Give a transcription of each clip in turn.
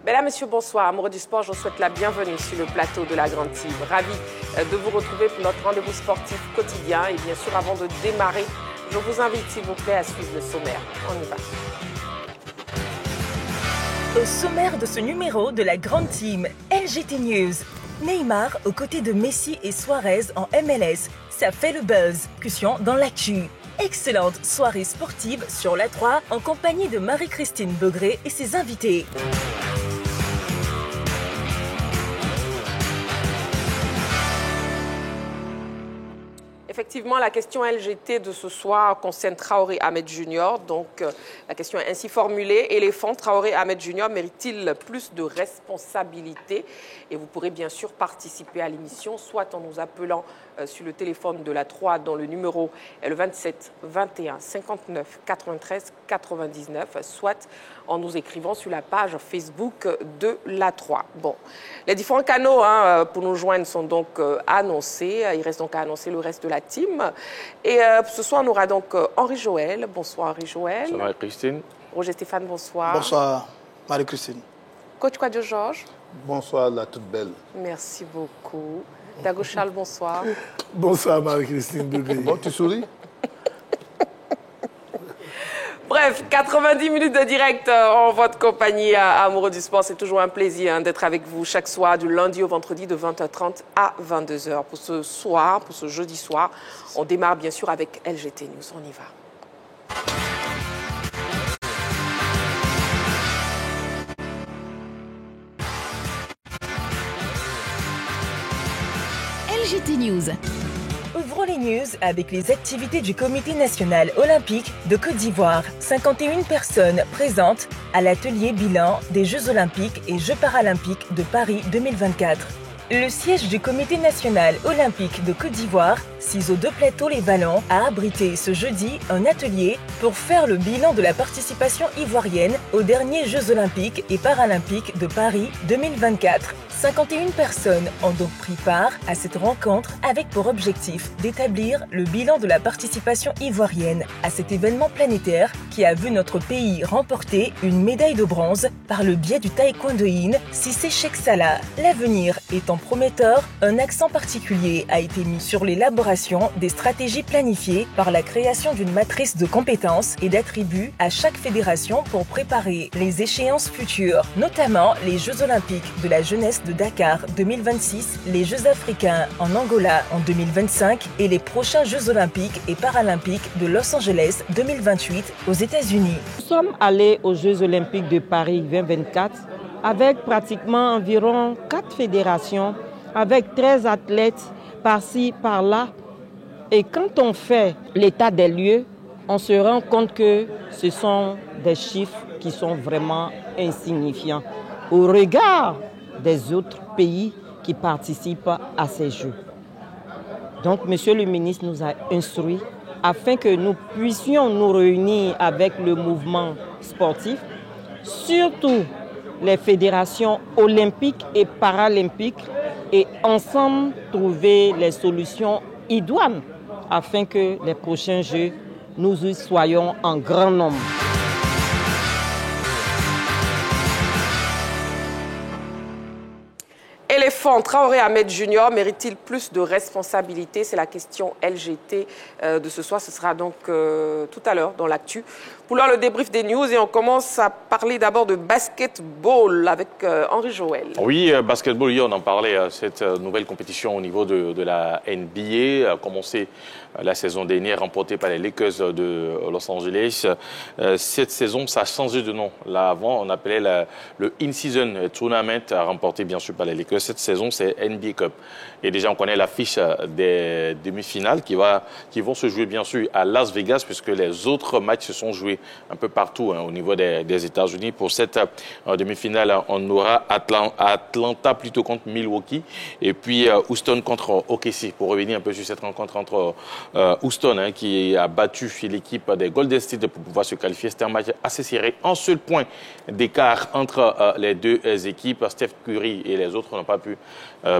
Mesdames, Messieurs, bonsoir. Amoureux du sport, je vous souhaite la bienvenue sur le plateau de la Grande Team. Ravi de vous retrouver pour notre rendez-vous sportif quotidien. Et bien sûr, avant de démarrer, je vous invite, s'il vous plaît, à suivre le sommaire. On y va. Au sommaire de ce numéro de la Grande Team, LGT News. Neymar aux côtés de Messi et Suarez en MLS. Ça fait le buzz. Discussion dans l'actu. Excellente soirée sportive sur la 3 en compagnie de Marie-Christine Begré et ses invités. Effectivement, la question LGT de ce soir concerne Traoré Ahmed Junior. Donc, la question est ainsi formulée. Éléphant, Traoré Ahmed Junior mérite-t-il plus de responsabilités? Et vous pourrez bien sûr participer à l'émission, soit en nous appelant sur le téléphone de la 3 dont le numéro est le 27 21 59 93 99, soit en nous écrivant sur la page Facebook de la 3. Bon, les différents canaux pour nous joindre sont donc annoncés. Il reste donc à annoncer le reste de la team. Et ce soir, on aura donc Henri Joël. Bonsoir Henri Joël. Bonsoir Marie-Christine. Roger Stéphane, bonsoir. Bonsoir Marie-Christine. Coach Quadio Georges. Bonsoir la toute belle. Merci beaucoup. Dago Charles, bonsoir. Bonsoir Marie-Christine Bébé. Bon, tu souris? Bref, 90 minutes de direct en votre compagnie, amoureux du sport. C'est toujours un plaisir d'être avec vous chaque soir, du lundi au vendredi, de 20h30 à 22h. Pour ce soir, pour ce jeudi soir, on démarre bien sûr avec LGT News. On y va. LGT News. Ouvrons les news avec les activités du Comité national olympique de Côte d'Ivoire. 51 personnes présentes à l'atelier bilan des Jeux olympiques et Jeux paralympiques de Paris 2024. Le siège du Comité national olympique de Côte d'Ivoire, CISO de Plateau-les-Vallons, a abrité ce jeudi un atelier pour faire le bilan de la participation ivoirienne aux derniers Jeux olympiques et paralympiques de Paris 2024. 51 personnes ont donc pris part à cette rencontre avec pour objectif d'établir le bilan de la participation ivoirienne à cet événement planétaire qui a vu notre pays remporter une médaille de bronze par le biais du taekwondoïne Cissé Cheikh Salah. L'avenir étant prometteur, un accent particulier a été mis sur l'élaboration des stratégies planifiées par la création d'une matrice de compétences et d'attributs à chaque fédération pour préparer les échéances futures, notamment les Jeux olympiques de la jeunesse de Dakar 2026, les Jeux africains en Angola en 2025 et les prochains Jeux olympiques et paralympiques de Los Angeles 2028 aux États-Unis. Nous sommes allés aux Jeux olympiques de Paris 2024 avec pratiquement environ 4 fédérations, avec 13 athlètes par-ci, par-là. Et quand on fait l'état des lieux, on se rend compte que ce sont des chiffres qui sont vraiment insignifiants au regard des autres pays qui participent à ces Jeux. Donc, Monsieur le ministre nous a instruits afin que nous puissions nous réunir avec le mouvement sportif, surtout les fédérations olympiques et paralympiques, et ensemble trouver les solutions idoines afin que les prochains Jeux, nous y soyons en grand nombre. Éléphant, Traoré Ahmed Junior mérite-t-il plus de responsabilités? C'est la question LGT de ce soir. Ce sera donc tout à l'heure dans l'actu. Pour l'heure, le débrief des news et on commence à parler d'abord de basketball avec Henri Joël. Oui, basketball, hier on en parlait, cette nouvelle compétition au niveau de la NBA a commencé la saison dernière, remportée par les Lakers de Los Angeles. Cette saison, ça a changé de nom. Là, avant, on appelait le In-Season Tournament, remporté bien sûr par les Lakers. Cette saison, c'est NBA Cup. Et déjà, on connaît l'affiche des demi-finales qui vont se jouer bien sûr à Las Vegas, puisque les autres matchs se sont joués un peu partout au niveau des États-Unis. Pour cette demi-finale, on aura Atlanta plutôt contre Milwaukee et puis Houston contre OKC. Pour revenir un peu sur cette rencontre entre Houston qui a battu l'équipe des Golden State pour pouvoir se qualifier. C'était un match assez serré. Un seul point d'écart entre les deux équipes. Steph Curry et les autres n'ont pas pu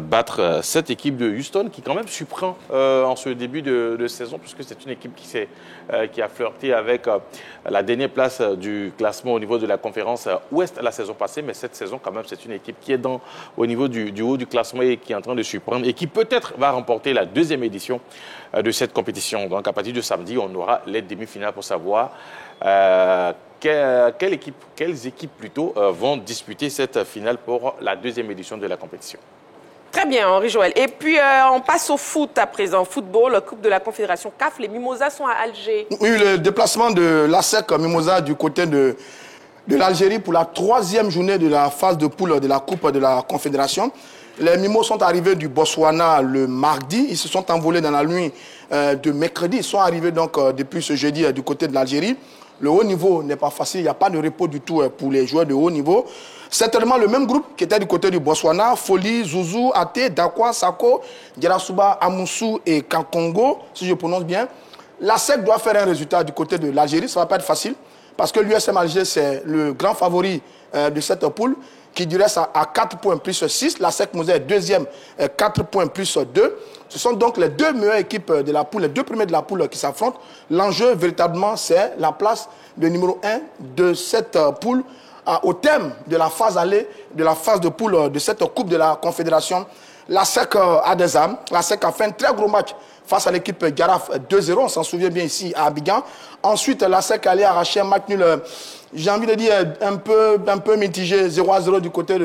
battre cette équipe de Houston qui quand même surprend en ce début de saison, puisque c'est une équipe qui a flirté avec la dernière place du classement au niveau de la conférence Ouest la saison passée, mais cette saison, quand même, c'est une équipe qui est au niveau du haut du classement et qui est en train de surprendre et qui peut-être va remporter la deuxième édition de cette compétition. Donc, à partir de samedi, on aura les demi-finales pour savoir quelles équipes plutôt vont disputer cette finale pour la deuxième édition de la compétition. Très bien, Henri Joël. Et puis, on passe au foot à présent. Football, Coupe de la Confédération CAF. Les Mimosas sont à Alger. Oui, le déplacement de l'ASEC Mimosa du côté de l'Algérie pour la troisième journée de la phase de poule de la Coupe de la Confédération. Les Mimos sont arrivés du Botswana le mardi. Ils se sont envolés dans la nuit de mercredi. Ils sont arrivés donc depuis ce jeudi du côté de l'Algérie. Le haut niveau n'est pas facile. Il n'y a pas de repos du tout pour les joueurs de haut niveau. Certainement le même groupe qui était du côté du Botswana, Foli, Zouzou, Ate, Dakwa, Sako, Djerasuba, Amoussou et Kankongo, si je prononce bien. La SEC doit faire un résultat du côté de l'Algérie. Ça ne va pas être facile parce que l'USM Alger, c'est le grand favori de cette poule qui dirait ça à 4 points plus 6. La SEC Moselle est deuxième, 4 points plus 2. Ce sont donc les deux meilleures équipes de la poule, les deux premiers de la poule qui s'affrontent. L'enjeu, véritablement, c'est la place de numéro 1 de cette poule au thème de la phase aller, de la phase de poule de cette Coupe de la Confédération. La SEC a des âmes. La SEC a fait un très gros match face à l'équipe Garaf 2-0. On s'en souvient bien ici à Abidjan. Ensuite, la SEC allait arracher un match nul, j'ai envie de dire, un peu mitigé, 0-0 du côté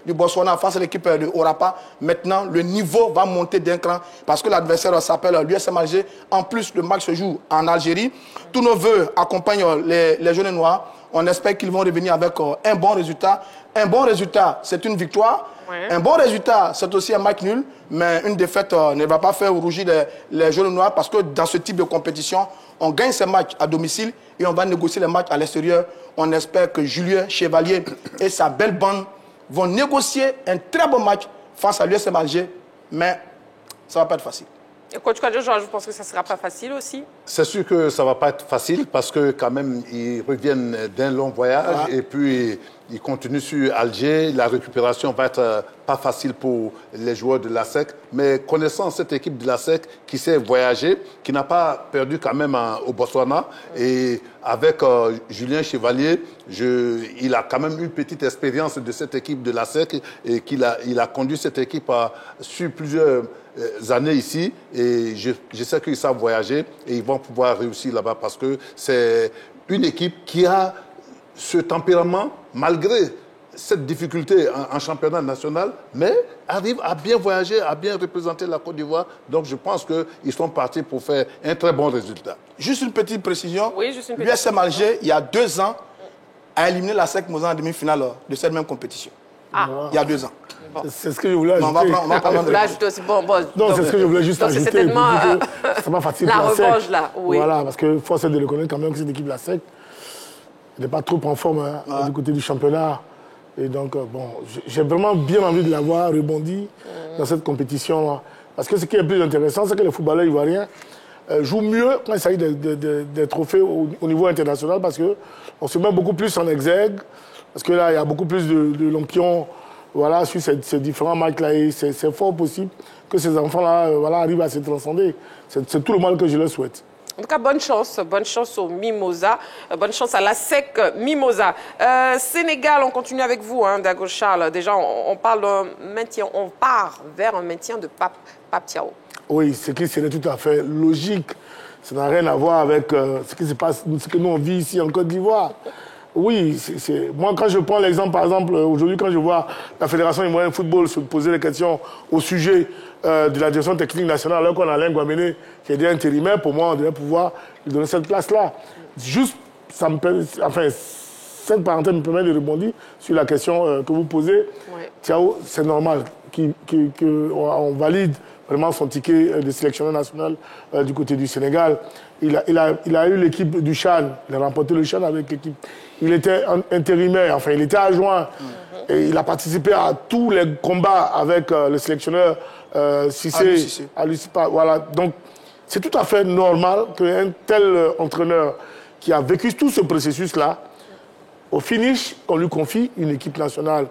du Botswana face à l'équipe de Orapa. Maintenant, le niveau va monter d'un cran parce que l'adversaire s'appelle l'USM Alger. En plus, le match se joue en Algérie. Tous nos voeux accompagnent les jeunes noirs. On espère qu'ils vont revenir avec un bon résultat. Un bon résultat, c'est une victoire. Ouais. Un bon résultat, c'est aussi un match nul. Mais une défaite ne va pas faire rougir les jeunes noirs parce que dans ce type de compétition, on gagne ces matchs à domicile et on va négocier les matchs à l'extérieur. On espère que Julien Chevalier et sa belle bande vont négocier un très bon match face à l'USM Alger. Mais ça ne va pas être facile. Et coach Kadjo, je pense que ça ne sera pas facile aussi. C'est sûr que ça ne va pas être facile parce que quand même, ils reviennent d'un long voyage et puis ils continuent sur Alger. La récupération va être pas facile pour les joueurs de la SEC. Mais connaissant cette équipe de la SEC qui sait voyager, qui n'a pas perdu quand même au Botswana et avec Julien Chevalier, il a quand même eu une petite expérience de cette équipe de la SEC et il a conduit cette équipe sur plusieurs années ici et je sais qu'ils savent voyager et ils vont pouvoir réussir là-bas parce que c'est une équipe qui a ce tempérament malgré cette difficulté en championnat national, mais arrive à bien voyager, à bien représenter la Côte d'Ivoire. Donc je pense qu'ils sont partis pour faire un très bon résultat. Juste une petite précision. Oui, juste une petite précision. L'USM Alger, il y a 2 ans, a éliminé la SEC Mozambique en demi-finale de cette même compétition. Il y a 2 ans. Bon. C'est ce que je voulais ajouter. On va prendre aussi. Bon, non, c'est ce que je voulais juste ajouter. C'est pas facile la pour la revanche, SEC. là, oui. Voilà, parce qu'il faut essayer de reconnaître quand même que cette équipe de la SEC n'est pas trop en forme du côté du championnat. Et donc, bon, j'ai vraiment bien envie de l'avoir rebondi dans cette compétition. Parce que ce qui est plus intéressant, c'est que les footballeurs ivoiriens jouent mieux quand il s'agit des trophées au niveau international parce qu'on se met beaucoup plus en exergue. Parce que là, il y a beaucoup plus de lampions sur ces différents matchs-là. Et c'est fort possible que ces enfants-là arrivent à se transcender. C'est tout le mal que je leur souhaite. En tout cas, bonne chance aux Mimosas, bonne chance à la SEC Mimosa. Sénégal, on continue avec vous, Dago Charles. Déjà, on parle d'un maintien, on part vers un maintien de Pape Thiaw. Oui, ce qui serait tout à fait logique. Ça n'a rien à voir avec ce qui se passe, ce que nous on vit ici en Côte d'Ivoire. Oui, moi quand je prends l'exemple, par exemple, aujourd'hui quand je vois la Fédération ivoirienne de football se poser des questions au sujet de la direction technique nationale, alors qu'on a Alain Guaméné qui est déjà intérimaire, pour moi on devrait pouvoir lui donner cette place-là. Juste, cette parenthèse me permet de rebondir sur la question que vous posez. Ouais. Thiaw, c'est normal qu'on valide vraiment son ticket de sélectionneur national du côté du Sénégal. Il a eu l'équipe du Chan, il a remporté le Chan avec l'équipe. Il était intérimaire, il était adjoint. Et il a participé à tous les combats avec le sélectionneur Cissé. Voilà. Donc, c'est tout à fait normal qu'un tel entraîneur qui a vécu tout ce processus-là, au finish, on lui confie une équipe nationale.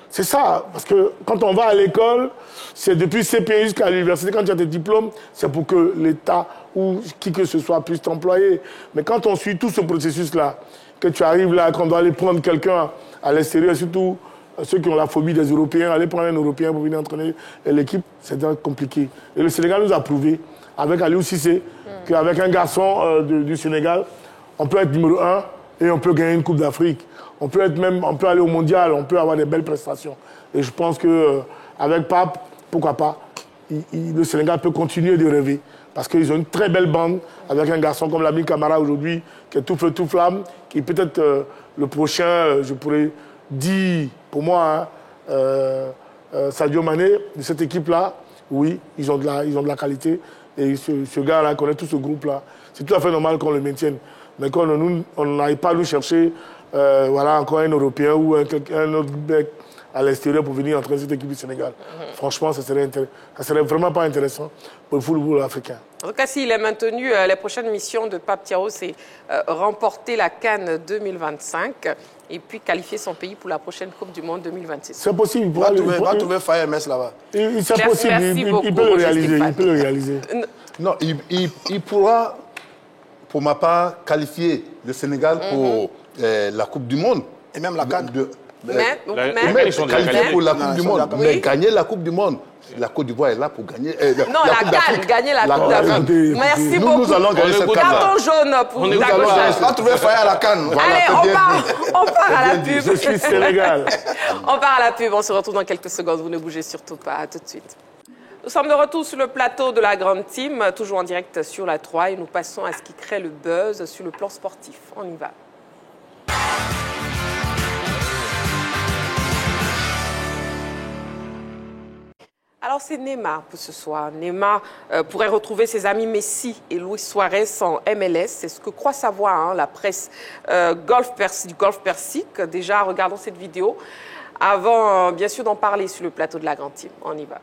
C'est ça, parce que quand on va à l'école, c'est depuis CP jusqu'à l'université, quand tu as tes diplômes, c'est pour que l'État ou qui que ce soit puisse t'employer. Mais quand on suit tout ce processus-là, que tu arrives là, qu'on doit aller prendre quelqu'un à l'extérieur, surtout ceux qui ont la phobie des Européens, aller prendre un Européen pour venir entraîner l'équipe, c'est compliqué. Et le Sénégal nous a prouvé, avec Aliou Cissé, qu'avec un garçon du Sénégal, on peut être numéro 1 et on peut gagner une Coupe d'Afrique. On peut aller au mondial, on peut avoir des belles prestations. Et je pense qu'avec Pape, pourquoi pas, le Sénégal peut continuer de rêver. Parce qu'ils ont une très belle bande avec un garçon comme Lamine Camara aujourd'hui, qui est tout feu, tout flamme, qui est peut-être le prochain, je pourrais dire, pour moi, Sadio Mané, de cette équipe-là. Oui, ils ont de la qualité. Et ce gars-là connaît tout ce groupe-là. C'est tout à fait normal qu'on le maintienne. Mais qu'on n'aille pas nous chercher encore un Européen ou un autre mec à l'extérieur pour venir entraîner cette équipe du Sénégal. Franchement, ça serait vraiment pas intéressant pour le football africain. En tout cas, s'il est maintenu, les prochaines missions de Pape Thiaw, c'est remporter la CAN 2025 et puis qualifier son pays pour la prochaine Coupe du Monde 2026. C'est possible. Il va trouver Fire MS là-bas. C'est possible, il peut le réaliser. Non, il pourra, pour ma part, qualifier le Sénégal pour la Coupe du Monde. Et même la CAN. Mais qualifier pour la Coupe du Monde. Mais gagner la Coupe du Monde. La Côte d'Ivoire est là pour gagner. Non, la CAN, gagner la Coupe d'Afrique. Merci beaucoup. Nous allons gagner cette CAN. Carton jaune pour Dagocha. On va trouver Fire à la CAN. Allez, on part à la pub. Je suis Sénégal. On part à la pub, on se retrouve dans quelques secondes. Vous ne bougez surtout pas. À tout de suite. Nous sommes de retour sur le plateau de la Grande Team, toujours en direct sur la 3, et nous passons à ce qui crée le buzz sur le plan sportif. On y va. Alors c'est Neymar pour ce soir. Neymar pourrait retrouver ses amis Messi et Luis Suarez en MLS. C'est ce que croit savoir la presse du Golfe Persique. Déjà, regardons cette vidéo avant, bien sûr, d'en parler sur le plateau de la Grande Team. On y va.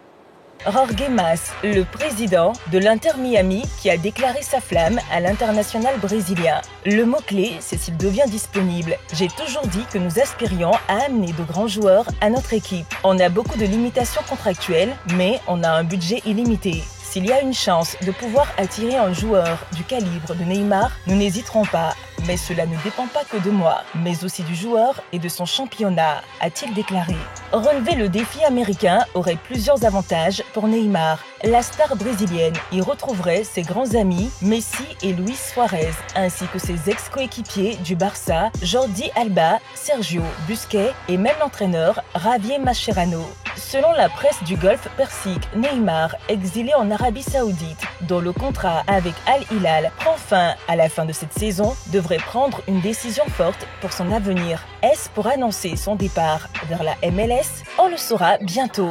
Jorge Mas, le président de l'Inter Miami, qui a déclaré sa flamme à l'international brésilien. Le mot-clé, c'est s'il devient disponible. J'ai toujours dit que nous aspirions à amener de grands joueurs à notre équipe. On a beaucoup de limitations contractuelles, mais on a un budget illimité. S'il y a une chance de pouvoir attirer un joueur du calibre de Neymar, nous n'hésiterons pas. Mais cela ne dépend pas que de moi, mais aussi du joueur et de son championnat, a-t-il déclaré. Relever le défi américain aurait plusieurs avantages pour Neymar. La star brésilienne y retrouverait ses grands amis Messi et Luis Suarez, ainsi que ses ex-coéquipiers du Barça, Jordi Alba, Sergio Busquets et même l'entraîneur Javier Mascherano. Selon la presse du Golfe Persique, Neymar, exilé en Arabie Saoudite, dont le contrat avec Al Hilal prend fin à la fin de cette saison, devrait prendre une décision forte pour son avenir. Est-ce pour annoncer son départ vers la MLS? On le saura bientôt.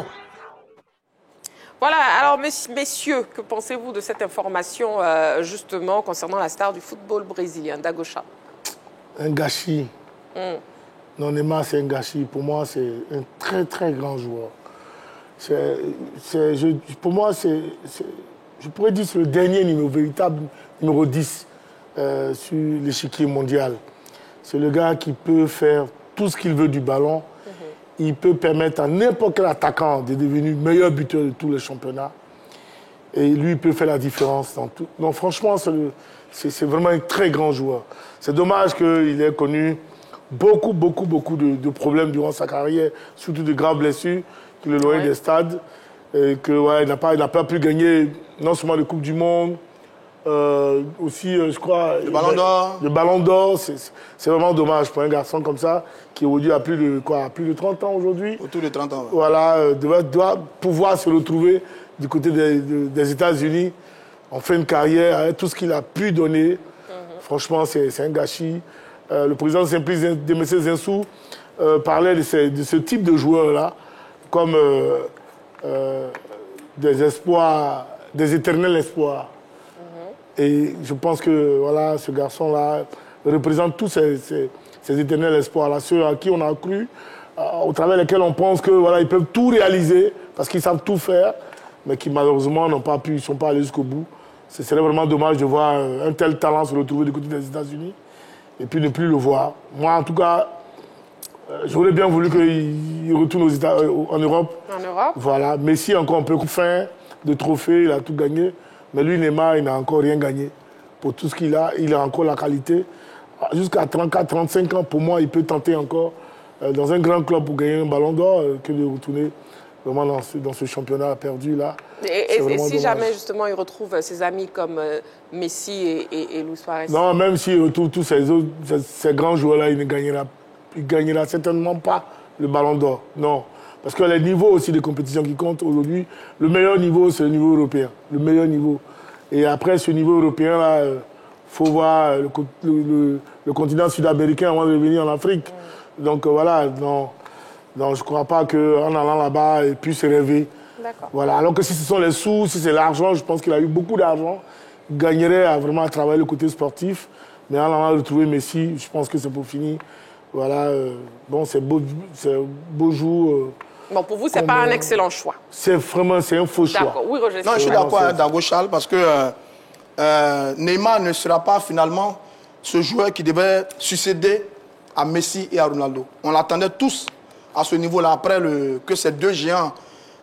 Voilà, alors messieurs, que pensez-vous de cette information justement concernant la star du football brésilien, Dagocha? Un gâchis. Non, Neymar, c'est un gâchis. Pour moi, c'est un très, très grand joueur. Pour moi, je pourrais dire que c'est le dernier véritable numéro 10 sur l'échiquier mondial. C'est le gars qui peut faire tout ce qu'il veut du ballon. Il peut permettre à n'importe quel attaquant de devenir meilleur buteur de tous les championnats. Et lui, il peut faire la différence dans tout. Donc, franchement, c'est vraiment un très grand joueur. C'est dommage qu'il ait connu beaucoup de problèmes durant sa carrière, surtout de graves blessures, qu'il est loin des stades, et qu'il n'a pas pu gagner non seulement la Coupe du Monde, aussi, je crois... Le Ballon d'Or. Le Ballon d'Or, c'est vraiment dommage pour un garçon comme ça, qui aujourd'hui a plus de 30 ans aujourd'hui. Autour de 30 ans. Ouais. Voilà, doit pouvoir se retrouver du côté des États-Unis, en fin de carrière, avec tout ce qu'il a pu donner. Franchement, c'est un gâchis. Le président Simplice Demessé Zinsou parlait de ce type de joueurs-là comme des espoirs, des éternels espoirs. Et je pense que voilà, ce garçon-là représente tous ces éternels espoirs-là, ceux à qui on a cru, au travers desquels on pense que voilà, ils peuvent tout réaliser parce qu'ils savent tout faire, mais qui malheureusement n'ont pas pu, ils ne sont pas allés jusqu'au bout. Ce serait vraiment dommage de voir un tel talent se retrouver du côté des États-Unis et puis ne plus le voir. Moi, en tout cas, J'aurais bien voulu qu'il retourne en Europe. En Europe. Voilà. Messi a encore un peu faim de trophées, il a tout gagné. Mais lui, Neymar, il n'a encore rien gagné. Pour tout ce qu'il a, il a encore la qualité. Jusqu'à 34, 35 ans, pour moi, il peut tenter encore dans un grand club pour gagner un ballon d'or que de retourner vraiment dans ce championnat perdu là. Et si jamais justement il retrouve ses amis comme Messi et Luis Suarez? Non, même s'il retrouve tous ces grands joueurs-là, il ne gagnera certainement pas le ballon d'or. Non. Parce que les niveaux aussi de compétition qui comptent aujourd'hui, le meilleur niveau, c'est le niveau européen. Le meilleur niveau. Et après ce niveau européen-là, il faut voir le continent sud-américain avant de venir en Afrique. Donc voilà, non, je ne crois pas qu'en allant là-bas, il puisse rêver. Voilà. Alors que si ce sont les sous, si c'est l'argent, je pense qu'il a eu beaucoup d'argent. Il gagnerait vraiment à travailler le côté sportif. Mais en allant retrouver Messi, je pense que c'est pour finir. Voilà, bon, c'est beau jour. Bon, pour vous, ce n'est pas un excellent choix. C'est un faux choix. D'accord, oui, Roger. Non, je suis d'accord avec Dago Charles parce que Neymar ne sera pas finalement ce joueur qui devait succéder à Messi et à Ronaldo. On l'attendait tous à ce niveau-là, après que ces deux géants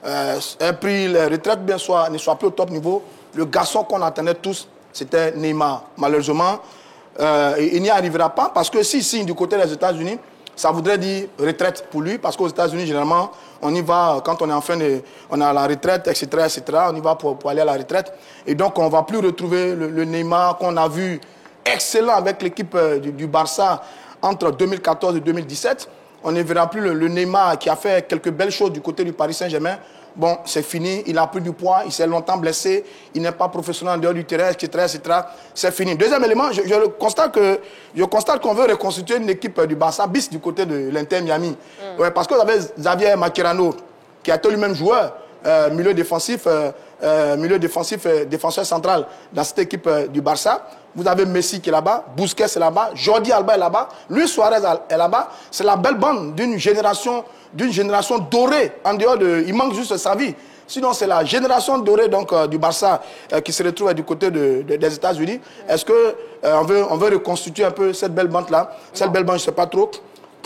aient pris les retraites, bien soit, ne soient plus au top niveau. Le garçon qu'on attendait tous, c'était Neymar. Malheureusement, il n'y arrivera pas parce que s'il signe du côté des États-Unis, ça voudrait dire retraite pour lui, parce qu'aux États-Unis, généralement, on y va quand on est on est à la retraite, etc., etc. On y va pour aller à la retraite. Et donc, on ne va plus retrouver le Neymar qu'on a vu excellent avec l'équipe du Barça entre 2014 et 2017. On ne verra plus le Neymar qui a fait quelques belles choses du côté du Paris Saint-Germain. Bon, c'est fini, il a pris du poids, il s'est longtemps blessé, il n'est pas professionnel en dehors du terrain, etc., etc. C'est fini. Deuxième élément, je constate qu'on veut reconstituer une équipe du Barça bis du côté de l'Inter Miami. Ouais, parce que vous avez Xavier Mascherano, qui a été lui-même joueur, milieu défensif, défenseur central dans cette équipe du Barça. Vous avez Messi qui est là-bas, Busquets est là-bas, Jordi Alba est là-bas, Luis Suarez est là-bas. C'est la belle bande d'une génération dorée. En dehors il manque juste Xavi. Sinon, c'est la génération dorée donc, du Barça qui se retrouve du côté des États-Unis. Est-ce qu'on veut reconstituer un peu cette belle bande-là? Cette belle bande, je ne sais pas trop.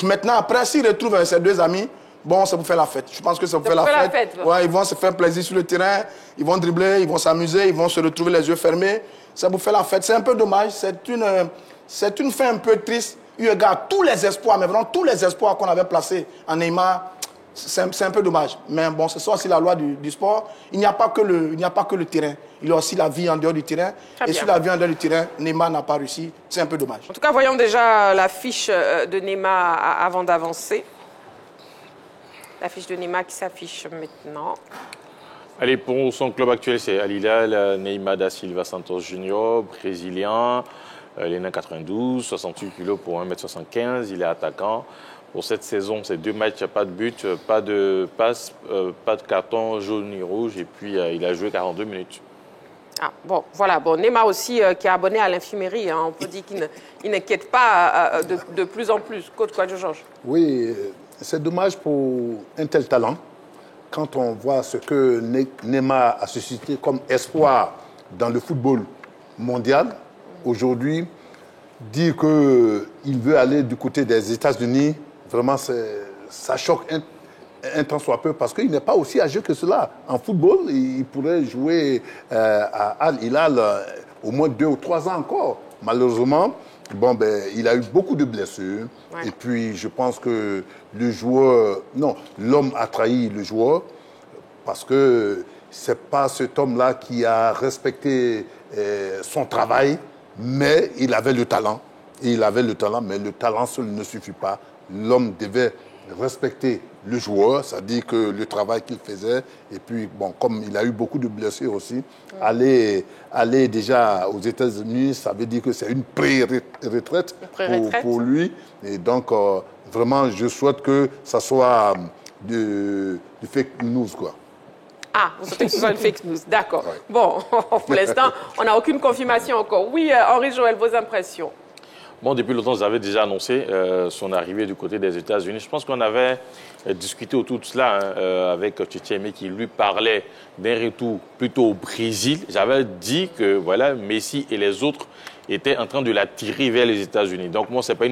Maintenant, après, s'ils retrouvent ses deux amis, bon, c'est pour faire la fête. Je pense que c'est pour faire la fête. Ouais, ils vont se faire plaisir sur le terrain, ils vont dribbler, ils vont s'amuser, ils vont se retrouver les yeux fermés. C'est pour faire la fête. C'est un peu dommage. C'est une fin un peu triste. Eu égard tous les espoirs, mais vraiment tous les espoirs qu'on avait placés en Neymar, c'est un peu dommage. Mais bon, c'est ça aussi la loi du sport. Il n'y a pas que le terrain. Il y a aussi la vie en dehors du terrain. Et sur la vie en dehors du terrain, Neymar n'a pas réussi. C'est un peu dommage. En tout cas, voyons déjà la fiche de Neymar avant d'avancer. La fiche de Neymar qui s'affiche maintenant. Allez, pour son club actuel, c'est Al Hilal, Neymar da Silva Santos Junior, brésilien, l'ENA 92, 68 kg pour 1m75, il est attaquant. Pour cette saison, c'est 2 matchs, pas de but, pas de passe, pas de carton jaune ni rouge, et puis il a joué 42 minutes. Ah, bon, voilà. Bon, Neymar aussi, qui est abonné à l'infirmerie, hein, on peut dire qu'il n'inquiète pas de plus en plus. Coach Georges. Oui, c'est dommage pour un tel talent. Quand on voit ce que Neymar a suscité comme espoir dans le football mondial, aujourd'hui, dire qu'il veut aller du côté des États-Unis, vraiment, ça choque un tant soit peu, parce qu'il n'est pas aussi âgé que cela. En football, il pourrait jouer à Al Hilal au moins 2 ou 3 ans encore. Malheureusement, bon, il a eu beaucoup de blessures. Ouais. Et puis, je pense que l'homme a trahi le joueur, parce que ce n'est pas cet homme-là qui a respecté son travail, mais il avait le talent. Mais le talent seul ne suffit pas. L'homme devait respecter le joueur, c'est-à-dire que le travail qu'il faisait, et puis, bon, comme il a eu beaucoup de blessures aussi, aller déjà aux États-Unis, ça veut dire que c'est une pré-retraite pour lui. Et donc, vraiment, je souhaite que ça soit du fake news, quoi. Ah, vous souhaitez que ce soit une fake news, d'accord. Ouais. Bon, pour l'instant, on n'a aucune confirmation encore. Oui, Henri-Joël, vos impressions? Bon, depuis longtemps, vous avez déjà annoncé son arrivée du côté des États-Unis. Je pense qu'on avait discuté autour de cela avec Tchétchémé qui lui parlait d'un retour plutôt au Brésil. J'avais dit que voilà, Messi et les autres était en train de la tirer vers les États-Unis. Donc moi, ce n'est pas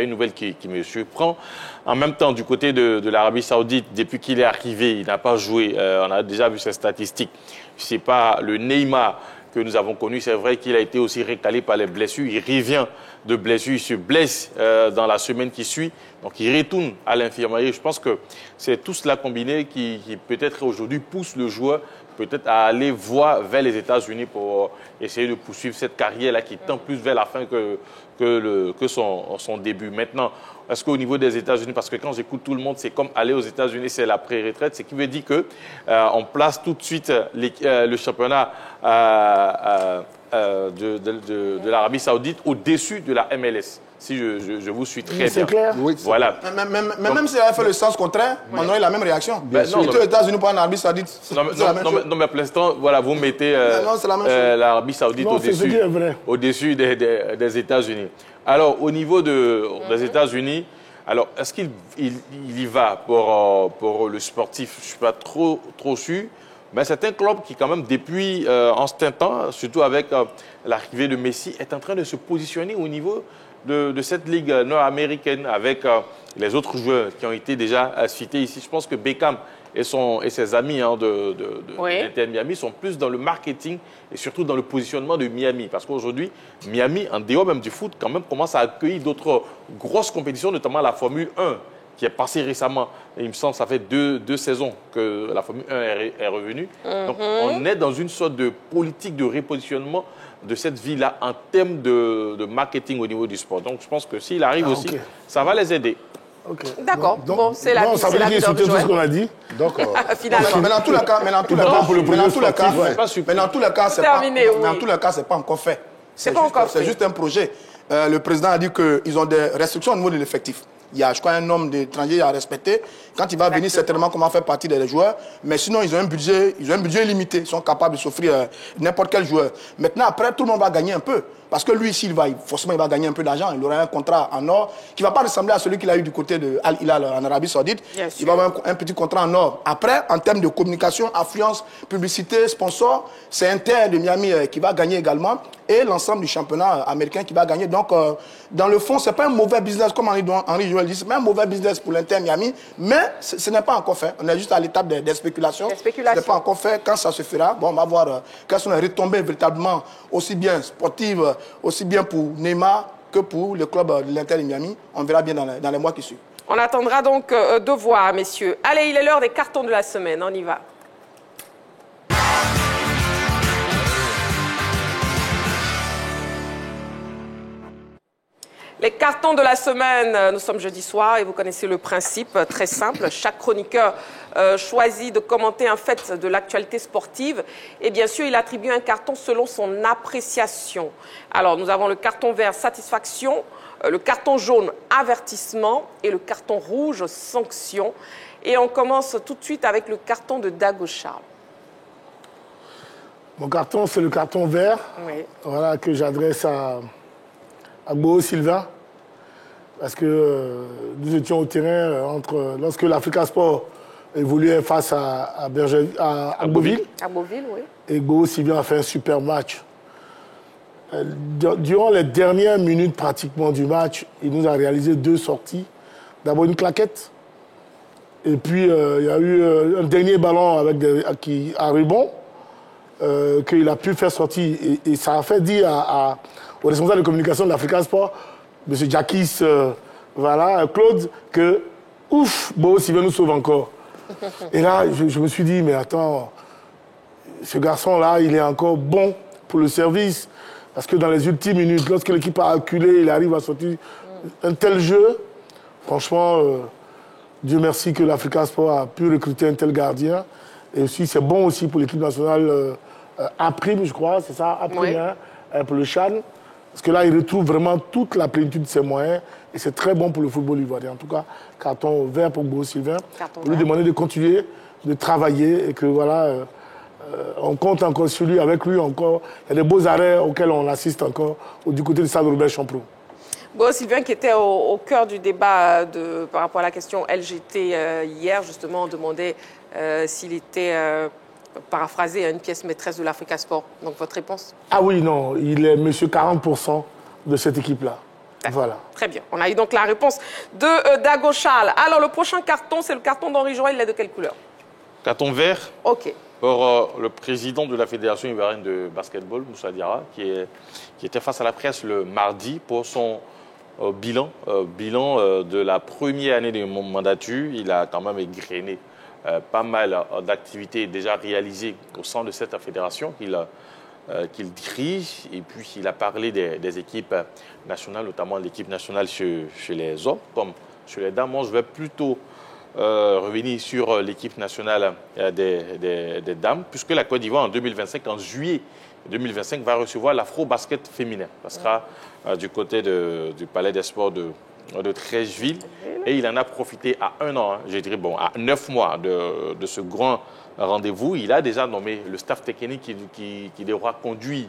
une nouvelle qui me surprend. En même temps, du côté de l'Arabie Saoudite, depuis qu'il est arrivé, il n'a pas joué. On a déjà vu ses statistiques. Ce n'est pas le Neymar que nous avons connu. C'est vrai qu'il a été aussi recalé par les blessures. Il revient de blessures, il se blesse dans la semaine qui suit. Donc il retourne à l'infirmerie. Je pense que c'est tout cela combiné qui peut-être aujourd'hui pousse le joueur peut-être à aller voir vers les États-Unis pour essayer de poursuivre cette carrière-là qui tend plus vers la fin que son début. Maintenant, est-ce qu'au niveau des États-Unis, parce que quand j'écoute tout le monde, c'est comme aller aux États-Unis, c'est la pré-retraite, ce qui veut dire qu'on place tout de suite le championnat de l'Arabie Saoudite au-dessus de la MLS. Si je vous suis très bien. C'est clair. Oui, voilà. Mais même si elle a fait le sens contraire, on aurait la même réaction. Aux États-Unis pour l'Arabie Saoudite, c'est la même chose. Non, mais pour l'instant, voilà, vous mettez l'Arabie Saoudite au-dessus des États-Unis. Alors, au niveau des États-Unis, alors est-ce qu'il y va pour le sportif? Je ne suis pas trop sûr. Mais c'est un club qui, quand même, depuis un certain temps, surtout avec l'arrivée de Messi, est en train de se positionner au niveau de cette ligue nord-américaine avec les autres joueurs qui ont été déjà cités ici. Je pense que Beckham et ses amis de l'Inter Miami sont plus dans le marketing et surtout dans le positionnement de Miami. Parce qu'aujourd'hui, Miami, en dehors même du foot, quand même commence à accueillir d'autres grosses compétitions, notamment la Formule 1, qui est passée récemment. Et il me semble que ça fait deux saisons que la Formule 1 est revenue. Donc, on est dans une sorte de politique de repositionnement de cette ville-là en termes de marketing au niveau du sport. Donc, je pense que s'il arrive aussi, ça va les aider. D'accord. Bon, c'est la ça veut dire qu'il tout ce qu'on a dit. D'accord. Finalement. Mais dans tous les cas, c'est pas encore fait. C'est juste un projet. Le président a dit qu'ils ont des restrictions au niveau de l'effectif. Il y a, je crois, un nombre d'étrangers à respecter. Quand il va venir, certainement, comment faire partie des joueurs. Mais sinon, ils ont un budget limité. Ils sont capables de s'offrir n'importe quel joueur. Maintenant, après, tout le monde va gagner un peu. Parce que lui, s'il va, forcément, il va gagner un peu d'argent. Il aura un contrat en or qui ne va pas ressembler à celui qu'il a eu du côté de Al Hilal en Arabie Saoudite. Il va avoir un petit contrat en or. Après, en termes de communication, affluence, publicité, sponsor, c'est Inter de Miami qui va gagner également. Et l'ensemble du championnat américain qui va gagner. Donc, dans le fond, ce n'est pas un mauvais business, comme Henri Joël dit, ce n'est pas un mauvais business pour l'Inter Miami, mais ce n'est pas encore fait. On est juste à l'étape des spéculations. Ce n'est pas encore fait. Quand ça se fera, bon, on va voir quelles sont les retombées véritablement, aussi bien sportives, aussi bien pour Neymar que pour le club de l'Inter Miami. On verra bien dans les mois qui suivent. On attendra donc de voir, messieurs. Allez, il est l'heure des cartons de la semaine. On y va. Les cartons de la semaine, nous sommes jeudi soir et vous connaissez le principe, très simple. Chaque chroniqueur choisit de commenter un fait de l'actualité sportive et bien sûr, il attribue un carton selon son appréciation. Alors, nous avons le carton vert satisfaction, le carton jaune avertissement et le carton rouge sanction. Et on commence tout de suite avec le carton de Dago Charles. Mon carton, c'est le carton vert, voilà, que j'adresse à Gboo Sylvain, parce que nous étions au terrain lorsque l'Africa Sport évoluait face à Agboville. Agboville, oui. Et Gboo Sylvain a fait un super match. Durant les dernières minutes pratiquement du match, il nous a réalisé 2 sorties. D'abord une claquette, et puis il y a eu un dernier ballon à rebond qu'il a pu faire sortir. Et ça a fait dire au responsable de communication de l'Africa Sport, M. Jacques, Claude, que ouf, Gboo Sylvain nous sauve encore. Et là, je me suis dit, mais attends, ce garçon-là, il est encore bon pour le service. Parce que dans les ultimes minutes, lorsque l'équipe a acculé, il arrive à sortir un tel jeu. Franchement, Dieu merci que l'Africa Sport a pu recruter un tel gardien. Et aussi, c'est bon aussi pour l'équipe nationale A-prime, je crois, c'est ça, A-prime, pour le Chan. Parce que là, il retrouve vraiment toute la plénitude de ses moyens. Et c'est très bon pour le football ivoirien. En tout cas, carton vert pour Gboo Sylvain. Pour lui demander de continuer, de travailler. Et que voilà, on compte encore sur lui. Avec lui, encore, il y a des beaux arrêts auxquels on assiste encore du côté de stade Robert Champrou. Gboo Sylvain qui était au cœur du débat par rapport à la question LGT hier, justement, on demandait s'il était paraphraser une pièce maîtresse de l'Africa Sport. Donc, votre réponse? Ah oui, non, il est monsieur 40% de cette équipe-là. Voilà. Très bien. On a eu donc la réponse de Dago Charles. Alors, le prochain carton, c'est le carton d'Henri Joël. Il est de quelle couleur? Carton vert. OK. Pour le président de la Fédération ivoirienne de basketball, Moussa Diarra, qui était face à la presse le mardi pour son bilan de la première année de mon mandature. Il a quand même égrené pas mal d'activités déjà réalisées au sein de cette fédération qu'il dirige. Et puis, il a parlé des équipes nationales, notamment l'équipe nationale chez les hommes, comme chez les dames. Moi, je vais plutôt revenir sur l'équipe nationale des dames, puisque la Côte d'Ivoire, en 2025, en juillet 2025, va recevoir l'Afro-Basket féminin. Ça sera du côté du Palais des Sports de Treichville. Et il en a profité à 1 an, je dirais, à 9 mois de ce grand rendez-vous. Il a déjà nommé le staff technique qui devra conduire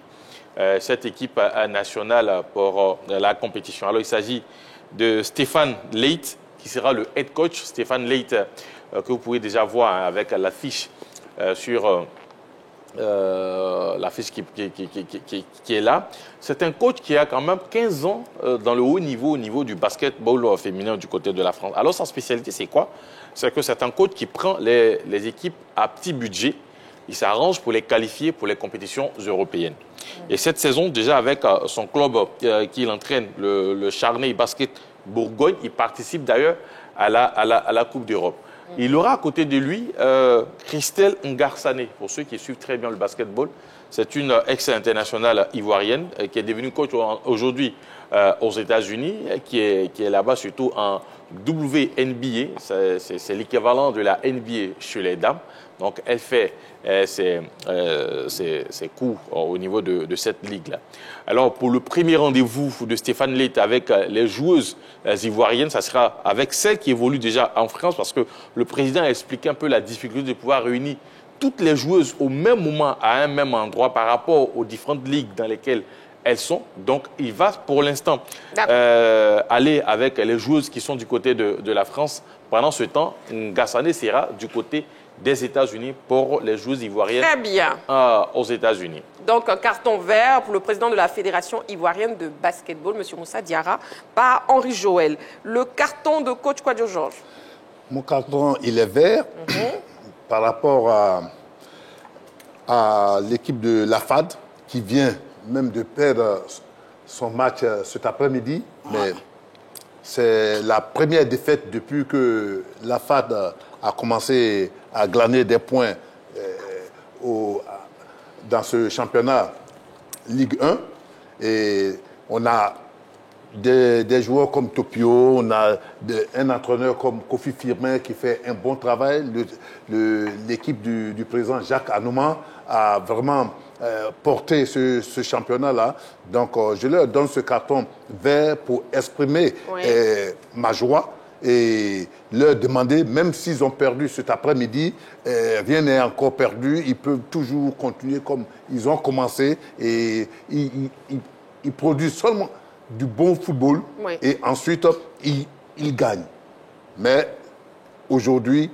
cette équipe nationale pour la compétition. Alors, il s'agit de Stéphane Leite, qui sera le head coach. Stéphane Leite, que vous pouvez déjà voir avec l'affiche sur l'affiche qui est là. C'est un coach qui a quand même 15 ans dans le haut niveau du basketball féminin du côté de la France. Alors, sa spécialité, c'est quoi? C'est que c'est un coach qui prend les équipes à petit budget. Il s'arrange pour les qualifier pour les compétitions européennes. Et cette saison, déjà avec son club qu'il entraîne, le Charnay Basket Bourgogne, il participe d'ailleurs à la Coupe d'Europe. Il aura à côté de lui Christelle Ngarsané, pour ceux qui suivent très bien le basketball. C'est une ex-internationale ivoirienne qui est devenue coach aujourd'hui aux États-Unis, qui est là-bas surtout en WNBA. C'est l'équivalent de la NBA chez les dames. Donc, elle fait ses coups au niveau de cette ligue-là. Alors, pour le premier rendez-vous de Stéphane Leite avec les joueuses ivoiriennes, ça sera avec celles qui évoluent déjà en France, parce que le président a expliqué un peu la difficulté de pouvoir réunir toutes les joueuses au même moment, à un même endroit, par rapport aux différentes ligues dans lesquelles elles sont. Donc, il va pour l'instant aller avec les joueuses qui sont du côté de la France. Pendant ce temps, Ngassané sera du côté des États-Unis pour les joueuses ivoiriennes. Très bien. Aux États-Unis. Donc, un carton vert pour le président de la Fédération ivoirienne de basketball, M. Moussa Diarra, par Henri Joël. Le carton de coach Kouadio Georges. Mon carton, il est vert par rapport à l'équipe de la FAD qui vient même de perdre son match cet après-midi. Mais c'est la première défaite depuis que la FAD a commencé à glaner des points dans ce championnat Ligue 1. Et on a des joueurs comme Topio, on a un entraîneur comme Kofi Firmin qui fait un bon travail. L'équipe du président Jacques Anouma a vraiment porté ce championnat-là. Donc, je leur donne ce carton vert pour exprimer ma joie et leur demander, même s'ils ont perdu cet après-midi, rien n'est encore perdu, ils peuvent toujours continuer comme ils ont commencé et ils produisent seulement du bon football et ensuite ils gagnent. Mais aujourd'hui,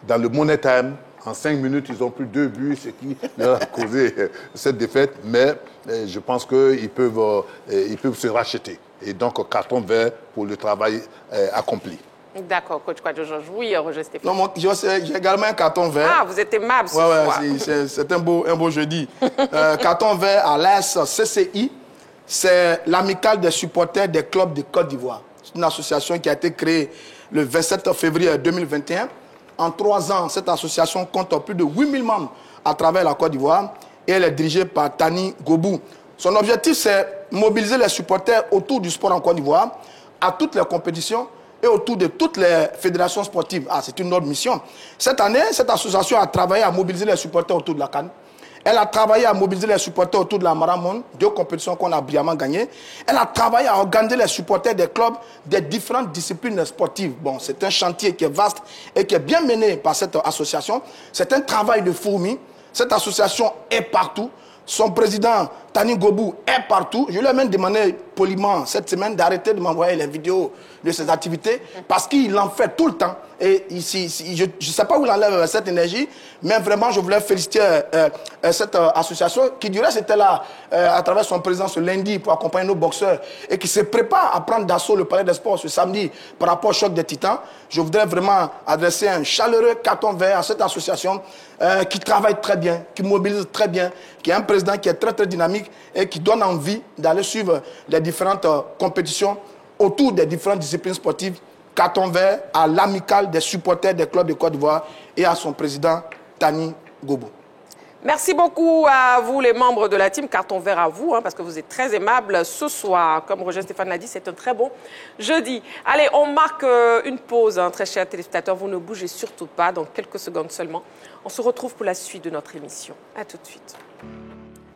dans le Money Time, en 5 minutes, ils ont pris 2 buts, ce qui leur a causé cette défaite. Mais je pense qu'ils peuvent se racheter. Et donc, carton vert pour le travail accompli. D'accord, coach Kouadio Georges. Oui, Roger Stéphane. Non, j'ai également un carton vert. Ah, vous êtes aimable ce soir. C'est un beau jeudi. Carton vert à l'AS CCI, c'est l'amicale des supporters des clubs de Côte d'Ivoire. C'est une association qui a été créée le 27 février 2021. En 3 ans, cette association compte plus de 8000 membres à travers la Côte d'Ivoire et elle est dirigée par Tani Gobou. Son objectif, c'est mobiliser les supporters autour du sport en Côte d'Ivoire, à toutes les compétitions et autour de toutes les fédérations sportives. Ah, c'est une autre mission. Cette année, cette association a travaillé à mobiliser les supporters autour de la CAN. Elle a travaillé à mobiliser les supporters autour de la Marathon, 2 compétitions qu'on a brillamment gagnées. Elle a travaillé à organiser les supporters des clubs des différentes disciplines sportives. Bon, c'est un chantier qui est vaste et qui est bien mené par cette association. C'est un travail de fourmi. Cette association est partout. Son président, Tani Gobou est partout. Je lui ai même demandé poliment cette semaine d'arrêter de m'envoyer les vidéos de ses activités parce qu'il en fait tout le temps. Et ici, je ne sais pas où il enlève cette énergie, mais vraiment, je voulais féliciter cette association qui, du reste, était là à travers son président ce lundi pour accompagner nos boxeurs et qui se prépare à prendre d'assaut le Palais des Sports ce samedi par rapport au choc des Titans. Je voudrais vraiment adresser un chaleureux carton vert à cette association qui travaille très bien, qui mobilise très bien, qui a un président qui est très, très dynamique et qui donne envie d'aller suivre les différentes compétitions autour des différentes disciplines sportives. Carton vert à l'amicale des supporters des clubs de Côte d'Ivoire et à son président Tani Gobou. Merci beaucoup à vous, les membres de la team. Carton vert à vous, parce que vous êtes très aimables ce soir. Comme Roger Stéphane l'a dit, c'est un très bon jeudi. Allez, on marque une pause, très chers téléspectateurs. Vous ne bougez surtout pas, dans quelques secondes seulement. On se retrouve pour la suite de notre émission. À tout de suite.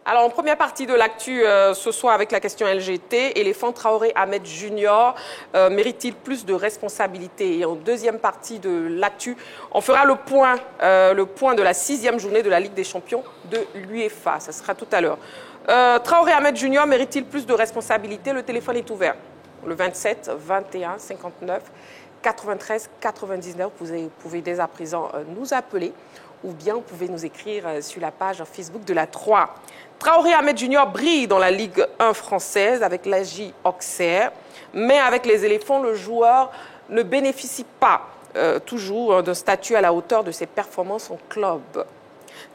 Alors, en première partie de l'actu, ce soir avec la question LGT, Éléphant Traoré Ahmed Junior mérite-t-il plus de responsabilités? Et en deuxième partie de l'actu, on fera le point de la 6e journée de la Ligue des Champions de l'UEFA. Ça sera tout à l'heure. Traoré Ahmed Junior mérite-t-il plus de responsabilités? Le téléphone est ouvert. Le 27 21 59 93 99. Vous pouvez dès à présent nous appeler ou bien vous pouvez nous écrire sur la page Facebook de la 3. Traoré Ahmed Junior brille dans la Ligue 1 française avec l'AJ Auxerre, mais avec les éléphants, le joueur ne bénéficie pas toujours d'un statut à la hauteur de ses performances en club.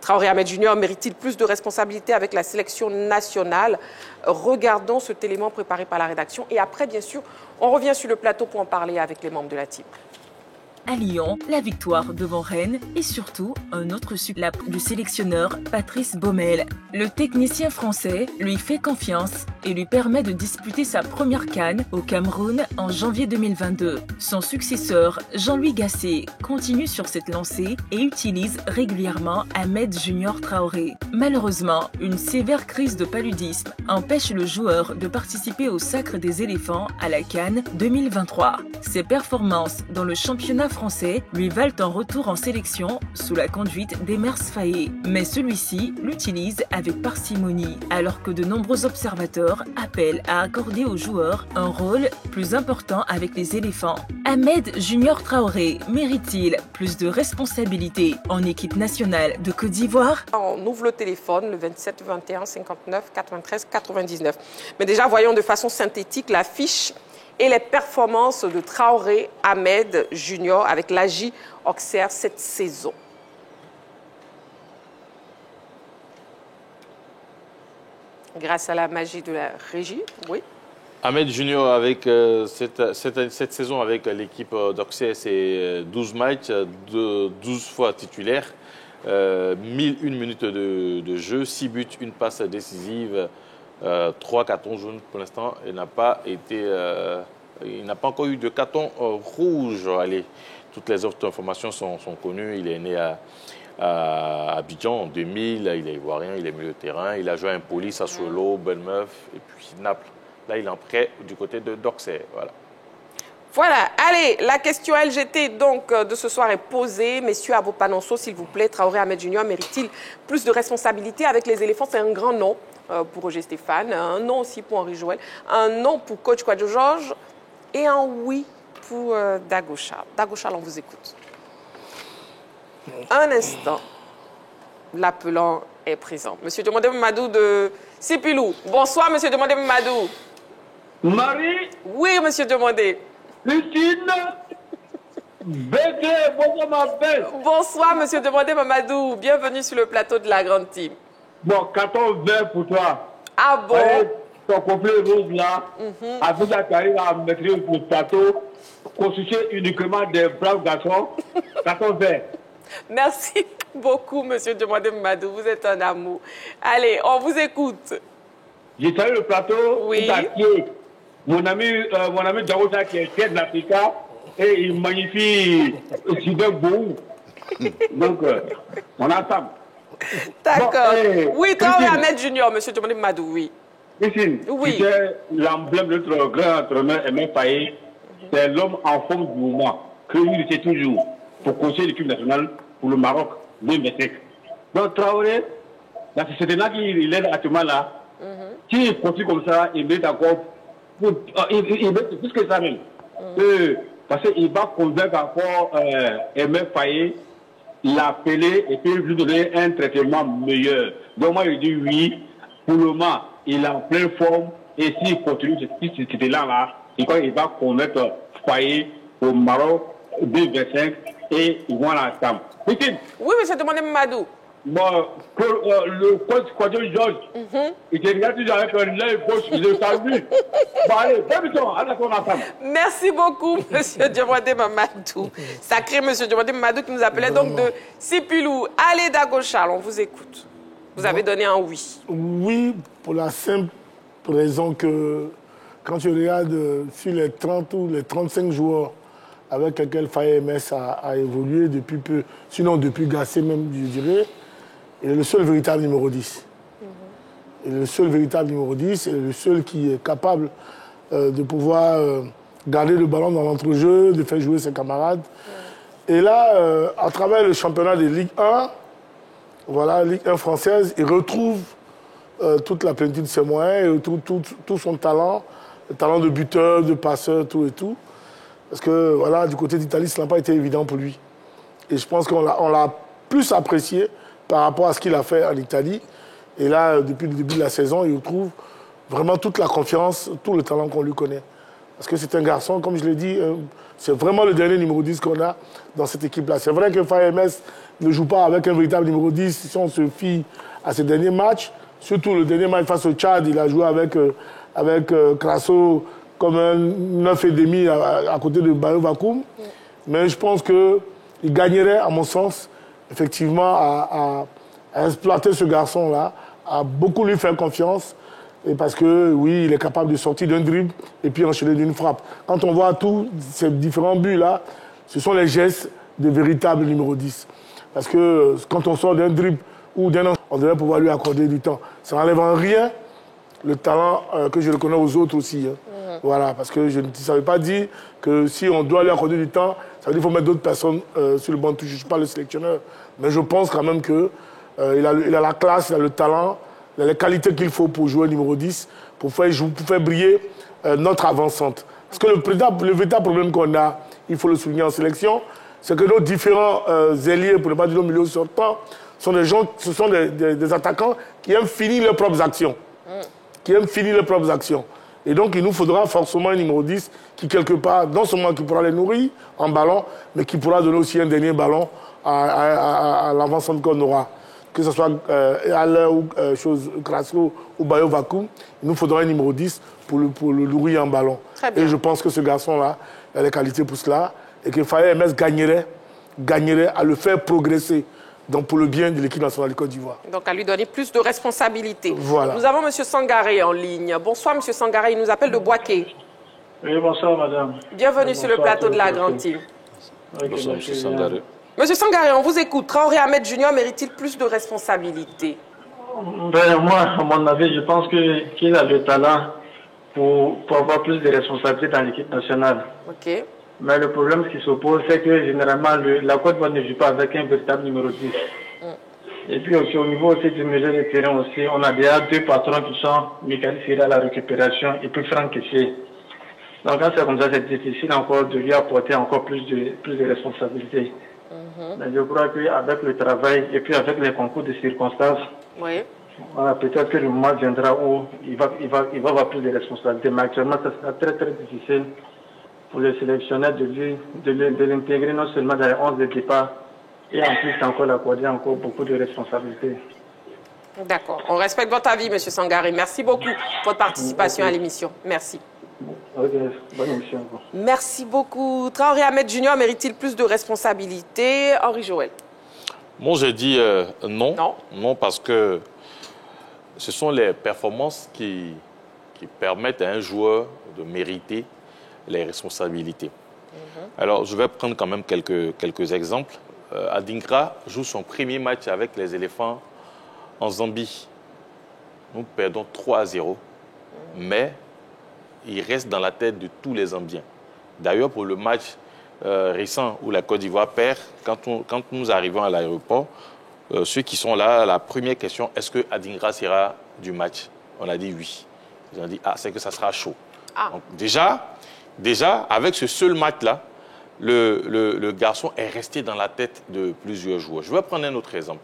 Traoré Ahmed Junior mérite-t-il plus de responsabilités avec la sélection nationale? Regardons cet élément préparé par la rédaction et après, bien sûr, on revient sur le plateau pour en parler avec les membres de la team. À Lyon, la victoire devant Rennes et surtout un autre succès du sélectionneur Patrice Baumel. Le technicien français lui fait confiance et lui permet de disputer sa première CAN au Cameroun en janvier 2022. Son successeur, Jean-Louis Gasset, continue sur cette lancée et utilise régulièrement Ahmed Junior Traoré. Malheureusement, une sévère crise de paludisme empêche le joueur de participer au Sacre des éléphants à la CAN 2023. Ses performances dans le championnat français lui valent un retour en sélection sous la conduite d'Emers Faé. Mais celui-ci l'utilise avec parcimonie, alors que de nombreux observateurs appellent à accorder aux joueurs un rôle plus important avec les éléphants. Ahmed Junior Traoré mérite-t-il plus de responsabilités en équipe nationale de Côte d'Ivoire? On ouvre le téléphone, le 27 21 59 93 99. Mais déjà, voyons de façon synthétique l'affiche et les performances de Traoré Ahmed Junior avec l'AJ Auxerre cette saison. Grâce à la magie de la régie, oui. Ahmed Junior, avec cette saison avec l'équipe d'Auxerre, c'est 12 matchs, 12 fois titulaire, 1001 minutes de jeu, 6 buts, 1 passe décisive, 3 cartons jaunes pour l'instant. Il n'a pas encore eu de carton rouge. Allez, toutes les autres informations sont connues. Il est né à Abidjan en 2000. Il est ivoirien, il est milieu de terrain. Il a joué à Empoli, Sassuolo, Bournemouth et puis Naples. Là, il est en prêt du côté d'Auxerre. Voilà, allez, la question LGT donc de ce soir est posée. Messieurs, à vos panonceaux, s'il vous plaît, Traoré Ahmed Junior mérite-t-il plus de responsabilités avec les éléphants? C'est un grand nom pour Roger Stéphane, un non aussi pour Henri Joël, un non pour coach Kwadjo Georges et un oui pour Dago Charles. Dago Charles, on vous écoute. Un instant, l'appelant est présent. Monsieur Demandé Mamadou de Sipilou. Bonsoir, monsieur Demandé Mamadou. Marie. Oui, monsieur Demandé. Lucine. Bédé, bonsoir ma belle. Bonsoir, monsieur Demandé Mamadou. Bienvenue sur le plateau de la grande team. Bon, carton vert pour toi. Ah bon? Ton complet rose là, avec la carrière à mettre le plateau, constitué uniquement des braves garçons, carton vert. Merci beaucoup, monsieur Demandé Mamadou. Vous êtes un amour. Allez, on vous écoute. J'ai salué le plateau. Oui. Mon ami Daouda qui est de l'Africa et il magnifie Sylvain Bou. Donc, on a ensemble. D'accord. Bon, oui, Traoré Ahmed Junior, monsieur Demandé Mamadou, oui. Christine, oui. C'est l'emblème de notre grand entraîneur Aimé Faye. C'est l'homme en forme du moment que il sait toujours pour conseiller l'équipe nationale pour le Maroc, le Mexique. Donc Traoré, c'est là qu'il est actuellement là. S'il continue comme ça, il met encore... il met plus que ça même. Parce qu'il va convaincre encore Aimé Faye, l'appeler et puis lui donner un traitement meilleur. Donc moi, je dis oui. Pour le moment, il est en pleine forme. Et s'il continue ce là, il va convaincre Faye au Maroc 2025 et ils vont à la table. Oui, monsieur Demandé Mamadou. Bon, le coach Kwadjo Georges, il te regarde toujours avec un œil gauche, il est salué. Bon, allez, bonne ensemble. Merci beaucoup, monsieur Demandé Mamadou. Sacré monsieur Demandé Mamadou qui nous appelait donc de Sipilou. Allez, Dagochal, on vous écoute. Vous avez donné un oui. Oui, pour la simple raison que quand tu regardes sur les 30 ou les 35 joueurs avec lesquels Faye MS a évolué depuis peu, sinon depuis Gassé même, je dirais, il est le seul véritable numéro 10. Il est le seul véritable numéro 10, et le seul qui est capable de pouvoir garder le ballon dans l'entrejeu, de faire jouer ses camarades. Et là, à travers le championnat de Ligue 1, voilà, Ligue 1 française, il retrouve toute la plénitude de ses moyens, et tout son talent, le talent de buteur, de passeur, tout et tout. Parce que voilà, du côté d'Italie, ça n'a pas été évident pour lui. Et je pense qu'on l'a plus apprécié par rapport à ce qu'il a fait en Italie. Et là, depuis le début de la saison, il retrouve vraiment toute la confiance, tout le talent qu'on lui connaît. Parce que c'est un garçon, comme je l'ai dit, c'est vraiment le dernier numéro 10 qu'on a dans cette équipe-là. C'est vrai que Faye MS ne joue pas avec un véritable numéro 10 si on se fie à ses derniers matchs. Surtout le dernier match face au Tchad, il a joué avec Crasso comme un 9,5 à côté de Bayo Vakoum. Mais je pense qu'il gagnerait, à mon sens, effectivement, à exploiter ce garçon-là, à beaucoup lui faire confiance. Et parce que, oui, il est capable de sortir d'un dribble et puis enchaîner d'une frappe. Quand on voit tous ces différents buts-là, ce sont les gestes de véritables numéro 10. Parce que quand on sort d'un dribble ou d'un on devrait pouvoir lui accorder du temps. Ça n'enlève en rien le talent que je reconnais aux autres aussi. Voilà, parce que je ne savais pas dire que si on doit lui accorder du temps, ça veut dire qu'il faut mettre d'autres personnes sur le banc de touche. Je ne suis pas le sélectionneur. Mais je pense quand même qu'il a la classe, il a le talent, il a les qualités qu'il faut pour jouer numéro 10, pour faire briller notre avancante. Parce que le véritable problème qu'on a, il faut le souligner en sélection, c'est que nos différents ailiers, pour ne pas dire nos milieux sortants, ce sont des attaquants qui aiment finir leurs propres actions. Et donc, il nous faudra forcément un numéro 10 qui, quelque part, non seulement qui pourra les nourrir en ballon, mais qui pourra donner aussi un dernier ballon à l'avancante qu'on aura. Que ce soit Haller ou Crasso ou Bayo Vakoum, il nous faudra un numéro 10 pour le nourrir en ballon. Et je pense que ce garçon-là a les qualités pour cela et que Faye MS gagnerait à le faire progresser. Donc pour le bien de l'équipe nationale de Côte d'Ivoire. Donc à lui donner plus de responsabilités. Voilà. Nous avons M. Sangaré en ligne. Bonsoir M. Sangaré, il nous appelle de Boaké. Oui, bonsoir madame. Bienvenue sur le plateau de la Grande Team. Bonsoir M. Sangaré. Monsieur Sangaré, on vous écoute. Traoré Ahmed Junior mérite-t-il plus de responsabilités? Moi, à mon avis, je pense qu'il a le talent pour avoir plus de responsabilités dans l'équipe nationale. Ok. Mais le problème qui s'oppose, c'est que généralement, la Côte d'Ivoire ne joue pas avec un véritable numéro 10. Et puis aussi, au niveau aussi du milieu de terrain aussi, on a déjà deux patrons qui sont Michael Sira à la récupération et puis Franck Kessier. Donc quand c'est comme ça, c'est difficile encore de lui apporter encore plus de responsabilités. Mais je crois qu'avec le travail et puis avec les concours de circonstances, voilà, peut-être que le moment viendra où il va avoir plus de responsabilités. Mais actuellement, ça sera très très difficile pour le sélectionneur de l'intégrer non seulement dans les 11 de départ et en plus encore l'accorder encore beaucoup de responsabilités. D'accord. On respecte votre avis, M. Sangaré. Merci beaucoup pour votre participation à l'émission. Merci. Ok, bonne émission. Merci beaucoup. Traoré Ahmed Junior mérite-t-il plus de responsabilités? Henri Joël. Moi, je dis non. Non, parce que ce sont les performances qui permettent à un joueur de mériter les responsabilités. Alors, je vais prendre quand même quelques exemples. Adingra joue son premier match avec les éléphants en Zambie. Nous perdons 3-0, mais il reste dans la tête de tous les Zambiens. D'ailleurs, pour le match récent où la Côte d'Ivoire perd, quand nous arrivons à l'aéroport, ceux qui sont là, la première question, est-ce que Adingra sera du match? On a dit oui. Ils ont dit, ah, c'est que ça sera chaud. Ah. Donc, déjà, avec ce seul match-là, le garçon est resté dans la tête de plusieurs joueurs. Je vais prendre un autre exemple.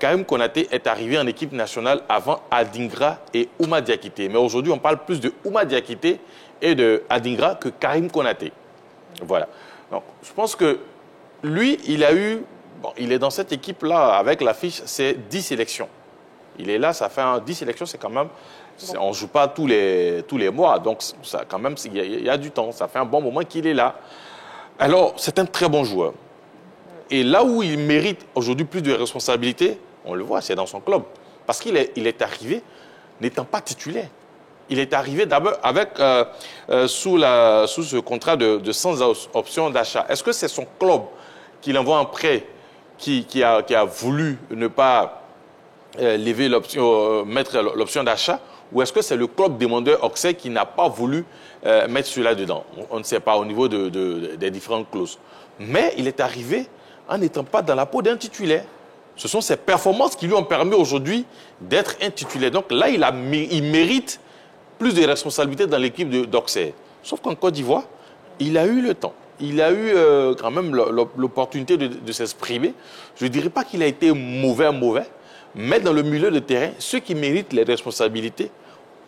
Karim Konaté est arrivé en équipe nationale avant Adingra et Ouma Diakité. Mais aujourd'hui, on parle plus de Ouma Diakité et de Adingra que Karim Konaté. Voilà. Donc, je pense que lui, il est dans cette équipe-là avec l'affiche, c'est 10 sélections. Il est là, ça fait 10 sélections, c'est quand même... Bon. On ne joue pas tous les mois, donc ça, quand même, il y a du temps. Ça fait un bon moment qu'il est là. Alors, c'est un très bon joueur. Et là où il mérite aujourd'hui plus de responsabilités, on le voit, c'est dans son club. Parce qu'il est arrivé n'étant pas titulaire. Il est arrivé d'abord avec sous ce contrat de sans option d'achat. Est-ce que c'est son club qui l'envoie en prêt qui a voulu ne pas mettre l'option d'achat, ou est-ce que c'est le club demandeur Auxerre qui n'a pas voulu mettre cela dedans? On ne sait pas au niveau des différentes clauses. Mais il est arrivé en n'étant pas dans la peau d'un titulaire. Ce sont ses performances qui lui ont permis aujourd'hui d'être un titulaire. Donc là, il mérite plus de responsabilités dans l'équipe d'Auxerre. Sauf qu'en Côte d'Ivoire, il a eu le temps. Il a eu quand même l'opportunité de s'exprimer. Je ne dirais pas qu'il a été mauvais, mais dans le milieu de terrain, ceux qui méritent les responsabilités,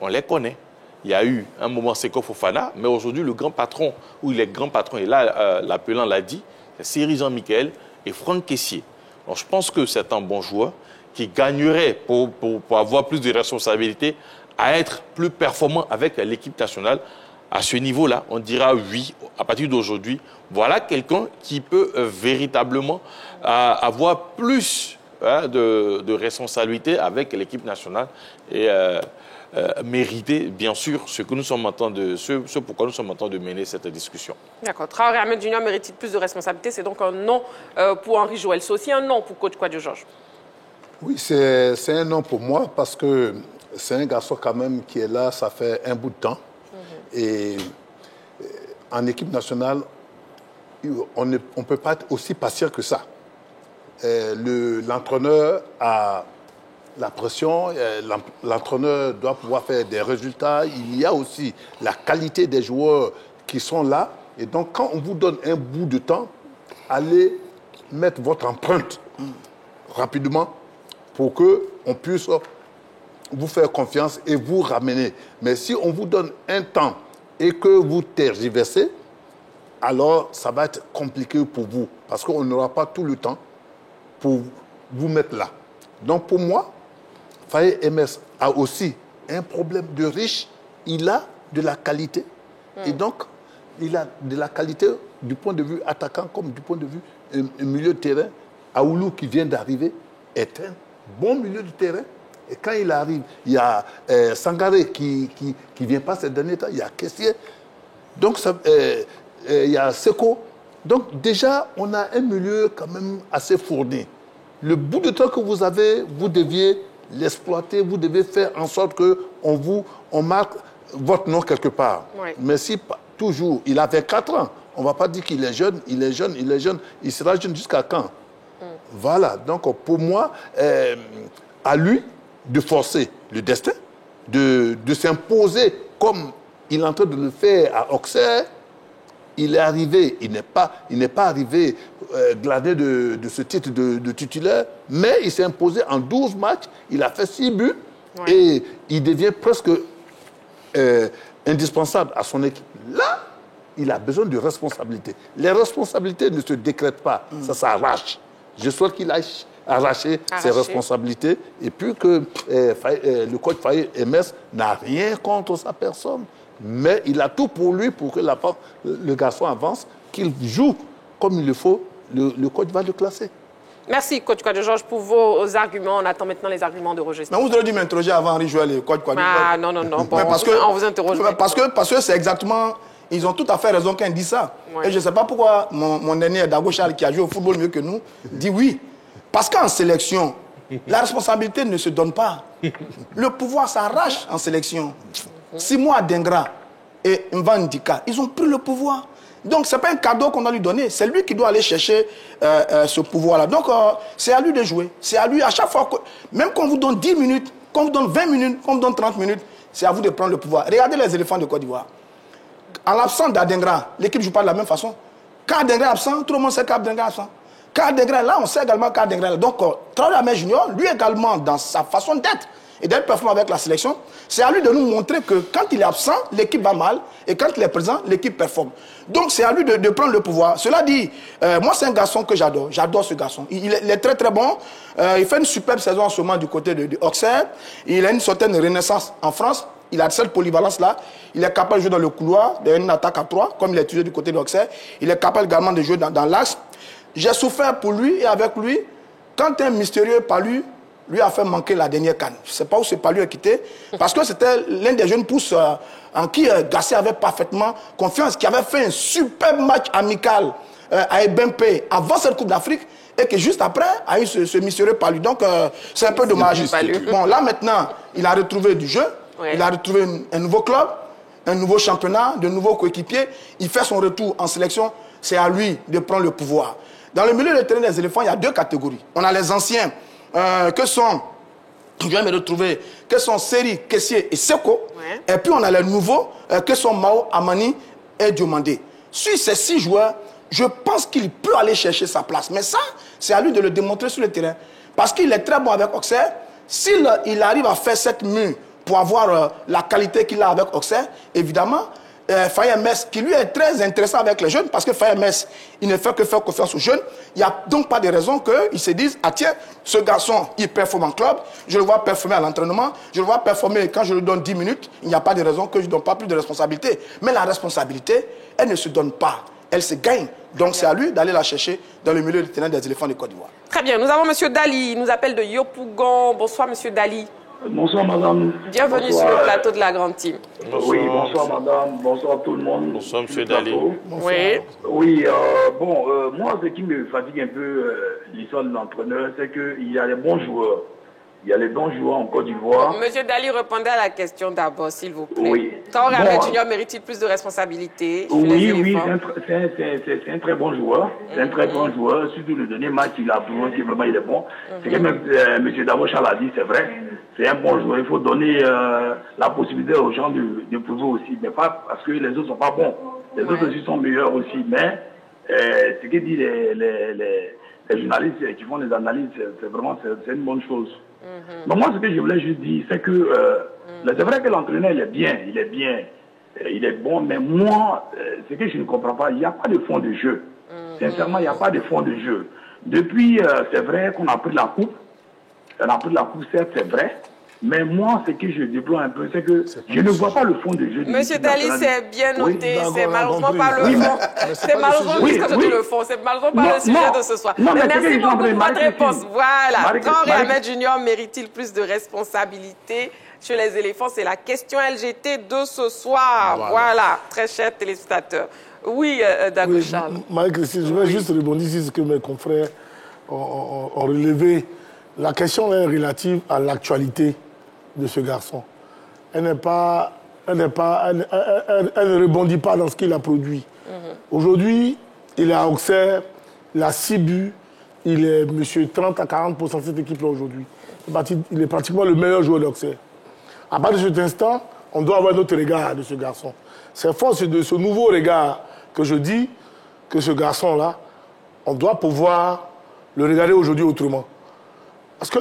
on les connaît. Il y a eu un moment Seko Fofana, mais aujourd'hui, le grand patron, ou les grands patrons, et là, l'appelant l'a dit, c'est Cyril Jean-Michel et Franck Kessié. Donc, je pense que c'est un bon joueur qui gagnerait pour avoir plus de responsabilités à être plus performant avec l'équipe nationale. À ce niveau-là, on dira oui, à partir d'aujourd'hui, voilà quelqu'un qui peut véritablement avoir plus de responsabilités avec l'équipe nationale et mériter, bien sûr, ce pourquoi nous sommes en train de mener cette discussion. D'accord. Traoré Ahmed Junior mérite plus de responsabilités. C'est donc un non pour Henri Joël. C'est aussi un non pour coach Kouadio Georges. Oui, c'est un non pour moi parce que c'est un garçon quand même qui est là, ça fait un bout de temps. Et en équipe nationale, on ne peut pas être aussi patient que ça. L'entraîneur a la pression, l'entraîneur doit pouvoir faire des résultats. Il y a aussi la qualité des joueurs qui sont là. Et donc, quand on vous donne un bout de temps, allez mettre votre empreinte rapidement pour qu'on puisse vous faire confiance et vous ramener. Mais si on vous donne un temps et que vous tergiversez, alors ça va être compliqué pour vous parce qu'on n'aura pas tout le temps pour vous mettre là. Donc pour moi, Faye MS a aussi un problème de riche. Il a de la qualité. Et donc, il a de la qualité du point de vue attaquant comme du point de vue milieu de terrain. Aoulou qui vient d'arriver est un bon milieu de terrain. Et quand il arrive, il y a Sangaré qui ne vient pas ces derniers temps, il y a Kessié, donc il y a Seko. Donc déjà, on a un milieu quand même assez fourni. Le bout de temps que vous avez, vous deviez l'exploiter, vous devez faire en sorte qu'on marque votre nom quelque part. Oui. Mais si toujours, il a 24 ans, on ne va pas dire qu'il est jeune, il sera jeune jusqu'à quand? Voilà, donc pour moi, à lui, de forcer le destin, de s'imposer comme il est en train de le faire à Auxerre. Il est arrivé, il n'est pas arrivé gladé de ce titre de titulaire, mais il s'est imposé en 12 matchs, il a fait 6 buts et il devient presque indispensable à son équipe. Là, il a besoin de responsabilités. Les responsabilités ne se décrètent pas, ça s'arrache. Je souhaite qu'il aille arracher ses responsabilités et puis que le coach Faye MS n'a rien contre sa personne, mais il a tout pour lui pour que le garçon avance, qu'il joue comme il le faut, le coach va le classer. Merci, coach Kouadio Georges, pour vos arguments. On attend maintenant les arguments de Roger. Mais vous auriez dû m'interroger avant Henri Joël et coach Kouadio Georges. Ah non, bon, on vous interroge. Parce que c'est exactement... Ils ont tout à fait raison quand ils disent ça. Ouais. Et je ne sais pas pourquoi mon aîné Dago Charles, qui a joué au football mieux que nous, dit oui. Parce qu'en sélection, la responsabilité ne se donne pas. Le pouvoir s'arrache en sélection. 6 mois d'Ingra et Mvandika, ils ont pris le pouvoir. Donc, ce n'est pas un cadeau qu'on doit lui donner. C'est lui qui doit aller chercher ce pouvoir-là. Donc, c'est à lui de jouer. C'est à lui, à chaque fois, même qu'on vous donne 10 minutes, Qu'on vous donne 20 minutes, qu'on vous donne 30 minutes, c'est à vous de prendre le pouvoir. Regardez les éléphants de Côte d'Ivoire. En l'absence d'Adengra, l'équipe ne joue pas de la même façon. Quand Adengra est absent, tout le monde sait qu'Adengra est absent. Quand Adengra est là, on sait également qu'Adengra est là. Donc, Traoré Ahmed Junior, lui également, dans sa façon d'être et d'être performant avec la sélection, c'est à lui de nous montrer que quand il est absent, l'équipe va mal, et quand il est présent, l'équipe performe. Donc c'est à lui de prendre le pouvoir. Cela dit, moi c'est un garçon que j'adore ce garçon. Il est très très bon, il fait une superbe saison en ce moment du côté de Auxerre, il a une certaine renaissance en France, il a cette polyvalence-là, il est capable de jouer dans le couloir, d'une attaque à 3, comme il est utilisé du côté d'Auxerre, il est capable également de jouer dans l'axe. J'ai souffert pour lui et avec lui, quand un mystérieux Palu lui a fait manquer la dernière CAN. Je ne sais pas où ce Palu a quitté, parce que c'était l'un des jeunes pousses en qui Gassé avait parfaitement confiance, qui avait fait un superbe match amical à Ebempe avant cette Coupe d'Afrique, et que juste après a eu ce mystérieux Palu. Donc c'est un peu dommage. Bon, là maintenant, il a retrouvé du jeu, il a retrouvé un nouveau club, un nouveau championnat, de nouveaux coéquipiers. Il fait son retour en sélection, c'est à lui de prendre le pouvoir. Dans le milieu de terrain des éléphants, il y a deux catégories. On a les anciens, que sont, je viens de me retrouver, que sont Seri, Kessié et Seko. Et puis on a les nouveaux, que sont Mao, Amani et Diomandé. Sur ces 6 joueurs, je pense qu'il peut aller chercher sa place. Mais ça, c'est à lui de le démontrer sur le terrain. Parce qu'il est très bon avec Auxerre. S'il arrive à faire cette mue pour avoir la qualité qu'il a avec Auxerre, évidemment, Faye Mess, qui lui est très intéressant avec les jeunes, parce que Faye Mess, il ne fait que faire confiance aux jeunes. Il n'y a donc pas de raison qu'ils se disent, ah tiens, ce garçon, il performe en club, je le vois performer à l'entraînement, je le vois performer quand je lui donne 10 minutes, il n'y a pas de raison que je ne donne pas plus de responsabilité. Mais la responsabilité, elle ne se donne pas, elle se gagne. Donc c'est à lui d'aller la chercher dans le milieu du terrain des éléphants de Côte d'Ivoire. Très bien, nous avons M. Dali, il nous appelle de Yopougon. Bonsoir M. Dali. Bonsoir madame. Bienvenue sur le plateau de la Grande Team. Bonsoir. Oui, bonsoir madame, bonsoir tout le monde. Bonsoir M. Dali. Oui. Oui, moi ce qui me fatigue un peu l'histoire de l'entraîneur, c'est qu'il y a les bons joueurs. Il y a les bons joueurs en Côte d'Ivoire. Monsieur Dali, répondez à la question d'abord, s'il vous plaît. Oui. Traoré Ahmed Junior mérite-t-il plus de responsabilités? Oui, c'est un très bon joueur. C'est un très bon joueur. Surtout le dernier match, il a prouvé que vraiment il est bon. C'est que même M. Davochal a dit, c'est vrai. C'est un bon joueur. Il faut donner la possibilité aux gens de prouver aussi. Mais pas parce que les autres ne sont pas bons. Les autres aussi sont meilleurs aussi. Mais ce que disent les journalistes qui font des analyses, c'est vraiment une bonne chose. Donc moi, ce que je voulais juste dire, c'est que c'est vrai que l'entraîneur, il est bon, mais moi, ce que je ne comprends pas, il n'y a pas de fond de jeu. Sincèrement, il n'y a pas de fond de jeu. Depuis, c'est vrai qu'on a pris la coupe. On a pris la coupe, certes, c'est vrai. Mais moi, ce que je déplore un peu, c'est que je ne vois pas le fond de jeu. Monsieur Dali, c'est bien noté. C'est malheureusement pas le fond. C'est malheureusement, puisque je dis le fond, c'est malheureusement pas le sujet de ce soir. Mais merci beaucoup pour votre réponse. Voilà. Traoré Ahmed Junior mérite-t-il plus de responsabilités chez les éléphants? C'est la question LGT de ce soir. Voilà, très chers téléspectateurs. Oui, Dagochal. Marie-Christine, je vais juste rebondir sur ce que mes confrères ont relevé. La question est relative à l'actualité de ce garçon. Elle ne rebondit pas dans ce qu'il a produit. Aujourd'hui, il est à Auxerre, il a 6 buts, il est 30 à 40% de cette équipe-là aujourd'hui. Il est pratiquement le meilleur joueur d'Auxerre. À partir de cet instant, on doit avoir notre regard de ce garçon. C'est force de ce nouveau regard que je dis que ce garçon-là, on doit pouvoir le regarder aujourd'hui autrement. Parce que,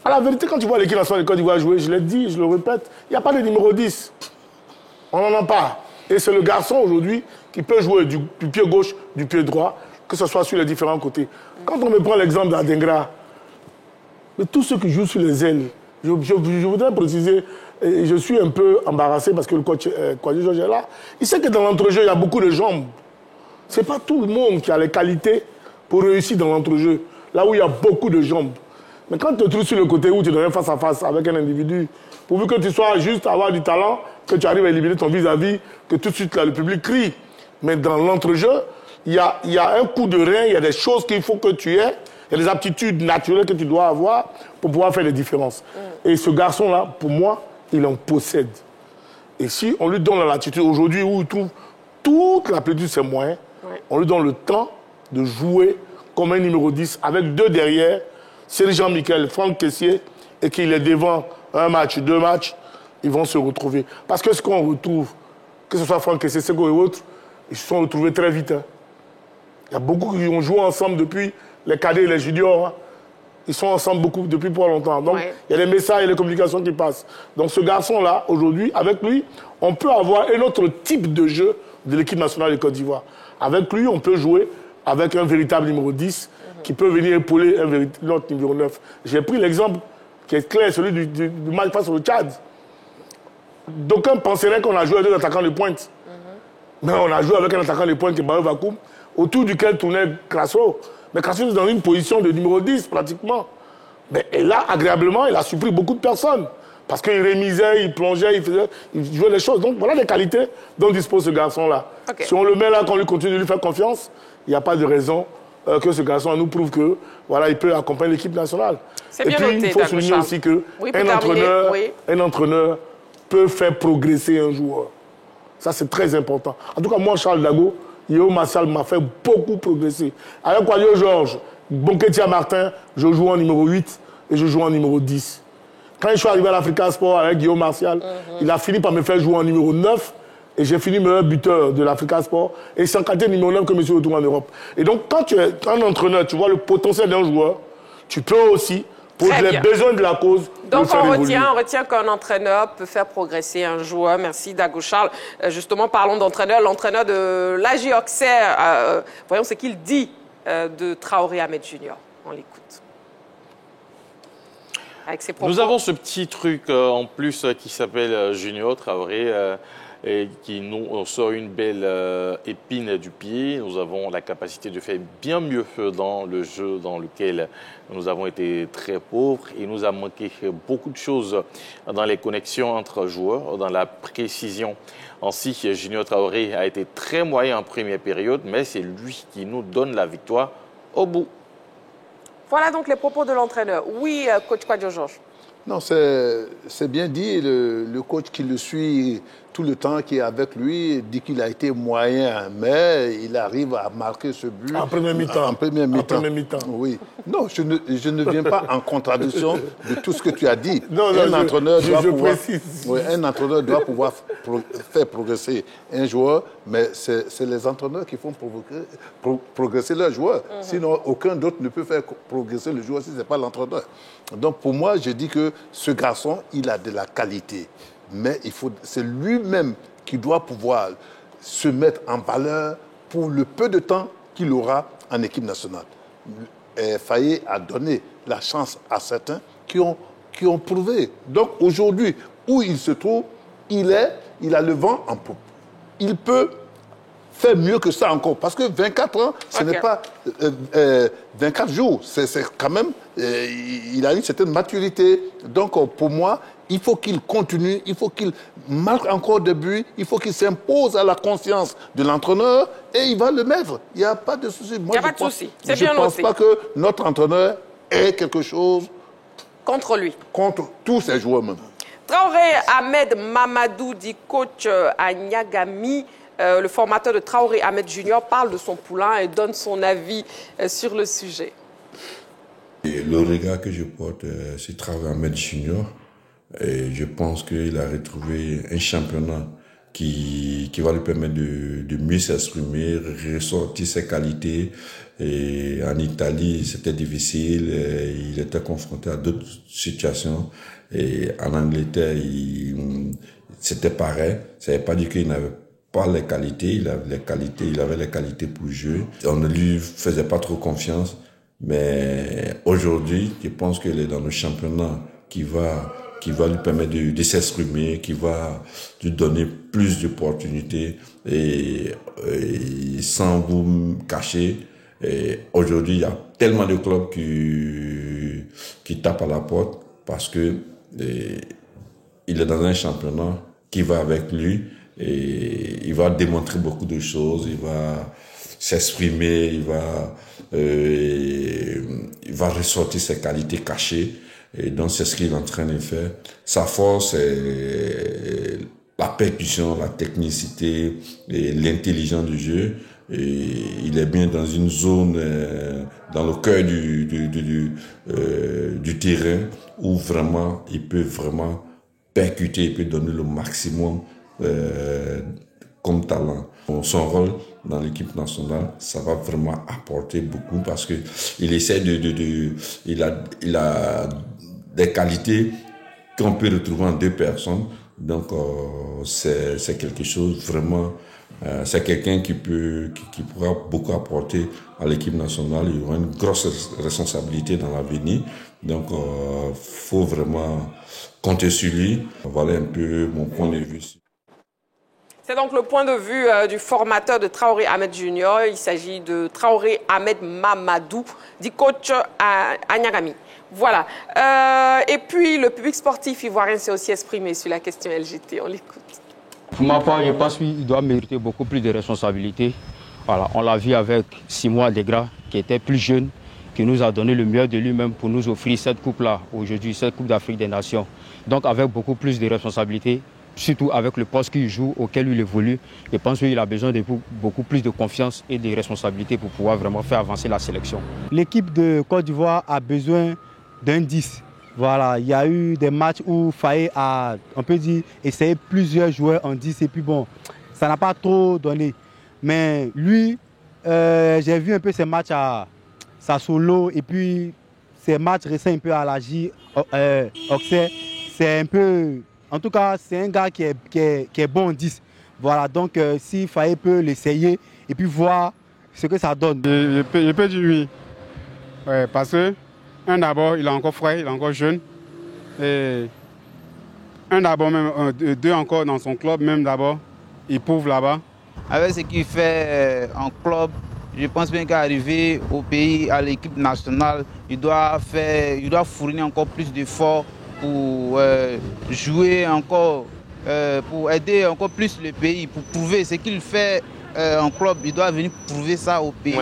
à la vérité, quand tu vois l'équipe nationale de Côte d'Ivoire jouer, je l'ai dit, je le répète, il n'y a pas de numéro 10. On n'en a pas. Et c'est le garçon aujourd'hui qui peut jouer du pied gauche, du pied droit, que ce soit sur les différents côtés. Quand on me prend l'exemple d'Adengra, mais tous ceux qui jouent sur les ailes, je voudrais préciser, et je suis un peu embarrassé parce que le coach Georges est là, il sait que dans l'entrejeu, il y a beaucoup de jambes. Ce n'est pas tout le monde qui a les qualités pour réussir dans l'entrejeu, là où il y a beaucoup de jambes. Mais quand tu te trouves sur le côté où tu es face à face avec un individu, pourvu que tu sois juste avoir du talent, que tu arrives à éliminer ton vis-à-vis, que tout de suite là, le public crie. Mais dans l'entrejeu, il y a un coup de rein, il y a des choses qu'il faut que tu aies, il y a des aptitudes naturelles que tu dois avoir pour pouvoir faire des différences. Et ce garçon-là, pour moi, il en possède. Et si on lui donne la latitude aujourd'hui où il trouve toute la plénitude de ses moyens, on lui donne le temps de jouer comme un numéro 10 avec 2 derrière, c'est Jean-Michel, Franck Kessié, et qu'il est devant un match, 2 matchs, ils vont se retrouver. Parce que ce qu'on retrouve, que ce soit Franck Sessego et autres, ils se sont retrouvés très vite. Hein. Il y a beaucoup qui ont joué ensemble depuis les cadets et les juniors. Hein. Ils sont ensemble beaucoup depuis pas longtemps. Donc, il y a les messages et les communications qui passent. Donc, ce garçon-là, aujourd'hui, avec lui, on peut avoir un autre type de jeu de l'équipe nationale de Côte d'Ivoire. Avec lui, on peut jouer avec un véritable numéro 10 qui peut venir épauler l'autre numéro 9. J'ai pris l'exemple qui est clair, celui du match face au Tchad. D'aucuns penseraient qu'on a joué avec 2 attaquants de pointe. Mais on a joué avec un attaquant de pointe qui est Barreau Vakoum, autour duquel tournait Crasso. Mais Crasso est dans une position de numéro 10, pratiquement. Et là, agréablement, il a surpris beaucoup de personnes. Parce qu'il rémisait, il plongeait, il jouait les choses. Donc voilà les qualités dont dispose ce garçon-là. Okay. Si on le met là, qu'on lui continue de lui faire confiance, il n'y a pas de raison que ce garçon nous prouve que voilà, il peut accompagner l'équipe nationale. Et puis, il faut souligner aussi qu'un entraîneur peut faire progresser un joueur. Ça, c'est très important. En tout cas, moi, Charles Dago, Yeo Martial m'a fait beaucoup progresser. Avec Quadio Georges, Bonketia Martin, je joue en numéro 8 et je joue en numéro 10. Quand je suis arrivé à l'Africa Sport avec Guillaume Martial, il a fini par me faire jouer en numéro 9 et j'ai fini meilleur buteur de l'Africa Sport et c'est en qualité numéro 9 que je suis retourné en Europe. Et donc, quand tu es un entraîneur, tu vois le potentiel d'un joueur, tu peux aussi, pour les besoins de la cause, donc on retient qu'un entraîneur peut faire progresser un joueur. Merci Dago Charles. Justement, parlons d'entraîneur. L'entraîneur de l'AJ Auxerre, voyons ce qu'il dit de Traoré Ahmed Junior. On l'écoute. Nous avons ce petit truc en plus qui s'appelle Junior Traoré et qui nous sort une belle épine du pied. Nous avons la capacité de faire bien mieux dans le jeu dans lequel nous avons été très pauvres. Il nous a manqué beaucoup de choses dans les connexions entre joueurs, dans la précision. Ainsi, Junior Traoré a été très moyen en première période, mais c'est lui qui nous donne la victoire au bout. Voilà donc les propos de l'entraîneur. Oui, coach Quadio Georges. Non, c'est bien dit. Le coach qui le suit tout le temps, qui est avec lui, dit qu'il a été moyen, mais il arrive à marquer ce but. En première mi-temps. En première mi-temps. En première mi-temps. Oui. Non, je ne viens pas en contradiction de tout ce que tu as dit. Non, un entraîneur doit pouvoir faire progresser un joueur, mais c'est les entraîneurs qui font progresser leurs joueurs. Sinon, aucun d'autre ne peut faire progresser le joueur si ce n'est pas l'entraîneur. Donc, pour moi, je dis que ce garçon, il a de la qualité. Mais c'est lui-même qui doit pouvoir se mettre en valeur pour le peu de temps qu'il aura en équipe nationale. Faye a donné la chance à certains qui ont prouvé. Donc aujourd'hui, où il se trouve, il a le vent en poupe. Il peut faire mieux que ça encore. Parce que 24 ans, ce n'est pas 24 jours. C'est quand même... il a une certaine maturité. Donc, pour moi, il faut qu'il continue, il faut qu'il marque encore des buts, il faut qu'il s'impose à la conscience de l'entraîneur et il va le mettre. Il n'y a pas de souci. Il n'y a pas de souci. C'est bien noté. Je ne pense pas que notre entraîneur ait quelque chose... contre lui. Contre tous ses joueurs même. Traoré Ahmed Mamadou, dit coach à Niagami. Le formateur de Traoré Ahmed Junior parle de son poulain et donne son avis sur le sujet. Et le regard que je porte sur Traoré Ahmed Junior, et je pense qu'il a retrouvé un championnat qui va lui permettre de mieux s'exprimer, ressortir ses qualités. Et en Italie, c'était difficile, il était confronté à d'autres situations. Et en Angleterre, c'était pareil. Ça ne veut pas dire qu'il n'avait pas les qualités, il avait les qualités pour jouer. On ne lui faisait pas trop confiance. Mais aujourd'hui, je pense qu'il est dans le championnat qui va lui permettre de s'exprimer, qui va lui donner plus d'opportunités et sans vous cacher. Aujourd'hui, il y a tellement de clubs qui tapent à la porte parce que il est dans un championnat qui va avec lui et il va démontrer beaucoup de choses, il va s'exprimer, il va ressortir ses qualités cachées. Et donc, c'est ce qu'il est en train de faire. Sa force, c'est la percussion, la technicité et l'intelligence du jeu. Et il est bien dans une zone dans le cœur du terrain, où vraiment il peut vraiment percuter, il peut donner le maximum comme talent. Son rôle dans l'équipe nationale, ça va vraiment apporter beaucoup parce que il essaie il a des qualités qu'on peut retrouver en deux personnes. Donc c'est quelque chose vraiment, c'est quelqu'un qui pourra beaucoup apporter à l'équipe nationale. Il aura une grosse responsabilité dans l'avenir. Donc faut vraiment compter sur lui. Voilà un peu mon point de vue. C'est donc le point de vue du formateur de Traoré Ahmed Junior. Il s'agit de Traoré Ahmed Mamadou, dit coach à Niagami. Voilà. Et puis, le public sportif ivoirien s'est aussi exprimé sur la question LGT. On l'écoute. Pour ma part, je pense qu'il doit mériter beaucoup plus de responsabilités. Voilà, on l'a vu avec Simon Degra, qui était plus jeune, qui nous a donné le meilleur de lui-même pour nous offrir cette coupe-là, aujourd'hui, cette Coupe d'Afrique des Nations. Donc, avec beaucoup plus de responsabilités, surtout avec le poste qu'il joue, auquel il évolue, je pense qu'il a besoin de beaucoup plus de confiance et de responsabilités pour pouvoir vraiment faire avancer la sélection. L'équipe de Côte d'Ivoire a besoin d'un 10. Voilà, il y a eu des matchs où Faye a, on peut dire, essayé plusieurs joueurs en 10 et puis bon, ça n'a pas trop donné. Mais lui, j'ai vu un peu ses matchs à Sassuolo et puis ses matchs récents un peu à la J, Auxerre, c'est un peu... En tout cas, c'est un gars qui est bon en 10. Voilà, donc si Faye peut l'essayer et puis voir ce que ça donne. Je peux dire oui. Ouais, parce que, d'abord, il est encore frais, il est encore jeune. Et d'abord, même deux encore dans son club, même d'abord, il prouve là-bas. Avec ce qu'il fait en club, je pense bien qu'arriver au pays, à l'équipe nationale, il doit fournir encore plus d'efforts pour jouer encore, pour aider encore plus le pays, pour prouver ce qu'il fait en club. Il doit venir prouver ça au pays.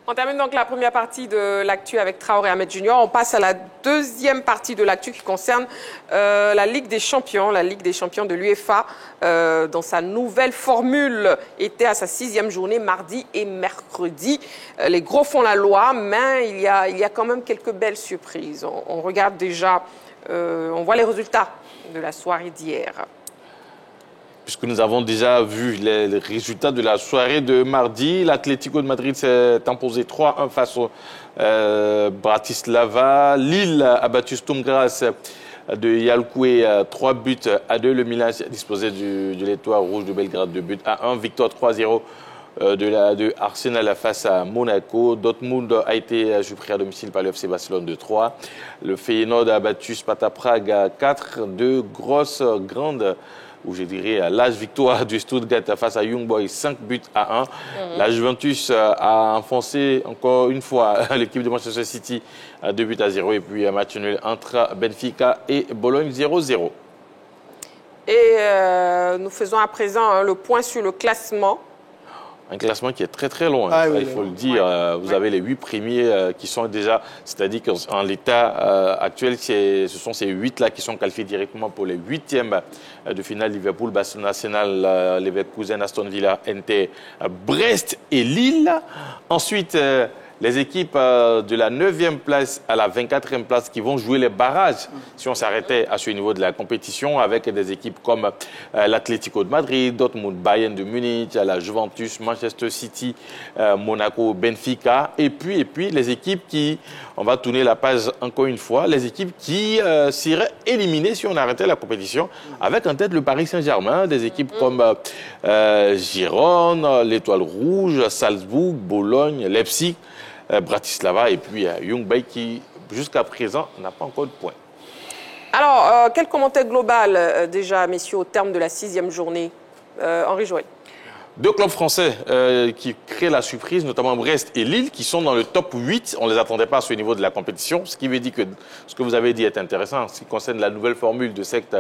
On termine donc la première partie de l'actu avec Traoré Ahmed Junior. On passe à la deuxième partie de l'actu qui concerne la Ligue des Champions. La Ligue des Champions de l'UEFA, dans sa nouvelle formule, était à sa 6e journée, mardi et mercredi. Les gros font la loi, mais il y a quand même quelques belles surprises. On regarde déjà, on voit les résultats de la soirée d'hier. Puisque nous avons déjà vu les résultats de la soirée de mardi. L'Atlético de Madrid s'est imposé 3-1 face au Bratislava. Lille a battu Sturm Graz de Yalkoué 3-2. Le Milan disposait de l'Étoile rouge de Belgrade 2-1. Victoire 3-0 de Arsenal face à Monaco. Dortmund a été surpris à domicile par le FC Barcelone 2-3. Le Feyenoord a battu Sparta Prague à 4. Deux grosses, grandes, ou je dirais large victoire du Stuttgart face à Young Boys, 5-1. La Juventus a enfoncé encore une fois l'équipe de Manchester City à 2-0. Et puis un match nul entre Benfica et Bologne 0-0. Et nous faisons à présent le point sur le classement. Un classement qui est très très long, il faut le dire. Vous avez les 8 premiers qui sont déjà, c'est-à-dire qu'en l'état actuel, ce sont ces 8-là qui sont qualifiés directement pour les 8e de finale. Liverpool, Barcelone, Arsenal, Leverkusen, Aston Villa, Inter, Brest et Lille. Ensuite, les équipes de la 9e place à la 24e place qui vont jouer les barrages si on s'arrêtait à ce niveau de la compétition, avec des équipes comme l'Atlético de Madrid, Dortmund, Bayern de Munich, la Juventus, Manchester City, Monaco, Benfica, et puis les équipes qui, on va tourner la page encore une fois, les équipes qui seraient éliminées si on arrêtait la compétition, avec en tête le Paris Saint-Germain, des équipes comme Girona, l'Étoile Rouge, Salzbourg, Bologne, Leipzig, Bratislava et puis Young Boys qui, jusqu'à présent, n'a pas encore de points. Alors, quel commentaire global déjà, messieurs, au terme de la 6e journée? Henri Joël. Deux clubs français qui créent la surprise, notamment Brest et Lille, qui sont dans le top 8. On ne les attendait pas à ce niveau de la compétition, ce qui veut dire que ce que vous avez dit est intéressant en ce qui concerne la nouvelle formule de cette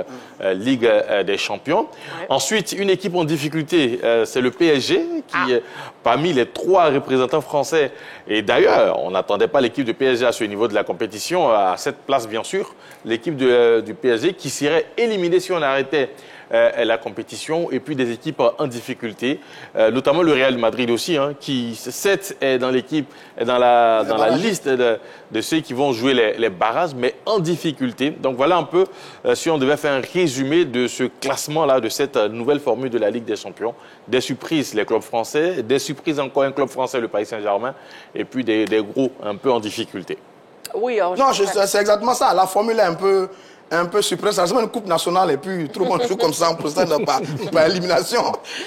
Ligue des Champions. Ouais. Ensuite, une équipe en difficulté, c'est le PSG, qui est parmi les 3 représentants français. Et d'ailleurs, on n'attendait pas l'équipe de PSG à ce niveau de la compétition, à cette place bien sûr. L'équipe du PSG qui serait éliminée si on arrêtait la compétition, et puis des équipes en difficulté, notamment le Real Madrid aussi, hein, qui certes est dans l'équipe, dans la liste de ceux qui vont jouer les barrages, mais en difficulté. Donc voilà un peu, si on devait faire un résumé de ce classement-là, de cette nouvelle formule de la Ligue des Champions. Des surprises, les clubs français, des surprises encore un club français, le Paris Saint-Germain, et puis des gros un peu en difficulté. Oui, alors non, c'est exactement ça. La formule est un peu surprise. C'est une coupe nationale et puis tout le monde joue comme ça, on procède par élimination.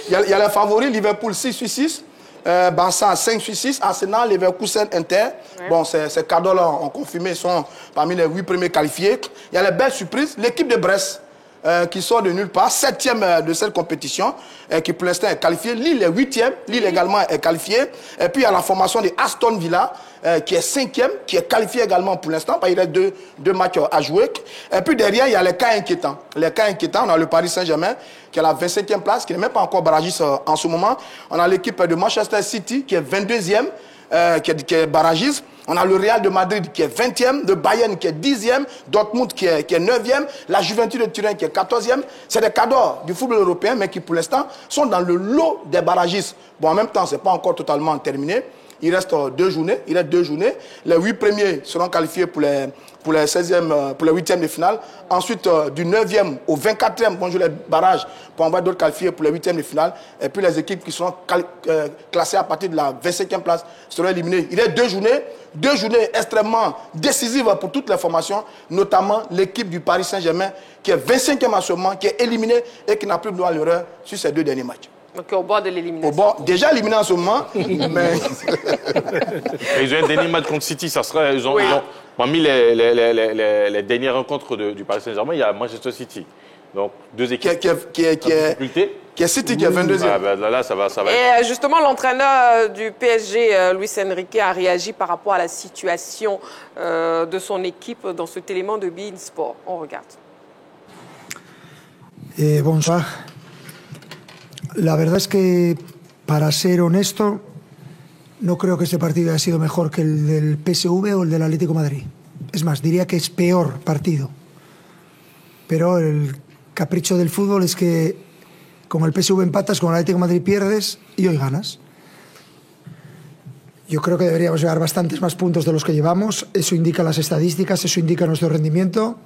Il y a les favoris, Liverpool 6-6. Barça 5-6, Arsenal, Leverkusen, Inter. Ouais. Bon, ces cadeaux-là ont confirmé, sont parmi les 8 premiers qualifiés. Il y a les belles surprises. L'équipe de Brest, qui sort de nulle part, 7e de cette compétition, qui pour l'instant est qualifiée. Lille est 8e, Lille également est qualifiée. Et puis il y a la formation de Aston Villa, qui est 5e, qui est qualifiée également pour l'instant, parce qu'il y a deux matchs à jouer. Et puis derrière, il y a les cas inquiétants. Les cas inquiétants, on a le Paris Saint-Germain, qui est à la 25e place, qui n'est même pas encore barragiste en ce moment. On a l'équipe de Manchester City, qui est 22e, qui est barragiste. On a le Real de Madrid qui est 20e, de Bayern qui est 10e, Dortmund qui est 9e, la Juventus de Turin qui est 14e. C'est des cadeaux du football européen, mais qui pour l'instant sont dans le lot des barragistes. Bon, en même temps, ce n'est pas encore totalement terminé. Il reste 2 journées. Les 8 premiers seront qualifiés pour les 8e de finale. Ensuite, du 9e au 24e, vont jouer les barrages pour envoyer d'autres qualifiés pour les 8e de finale. Et puis les équipes qui seront classées à partir de la 25e place seront éliminées. Il y a 2 journées extrêmement décisives pour toutes les formations, notamment l'équipe du Paris Saint-Germain, qui est 25e en ce moment, qui est éliminée et qui n'a plus de droit à l'erreur sur ces 2 derniers matchs. Donc au bord de l'élimination. Déjà éliminé en ce moment, mais... Ils ont un dernier match contre City, ça sera... Ils ont, parmi les dernières rencontres du Paris Saint-Germain, il y a Manchester City. Donc, 2 équipes qui est City, qui est 22e. Ah, ben là, ça va Et justement, l'entraîneur du PSG, Luis Enrique, a réagi par rapport à la situation de son équipe dans cet élément de beIN Sport. On regarde. Bonsoir. La verdad es que, para ser honesto, no creo que este partido haya sido mejor que el del PSV o el del Atlético de Madrid. Es más, diría que es peor partido. Pero el capricho del fútbol es que con el PSV empatas, con el Atlético de Madrid pierdes y hoy ganas. Yo creo que deberíamos llevar bastantes más puntos de los que llevamos. Eso indica las estadísticas, eso indica nuestro rendimiento.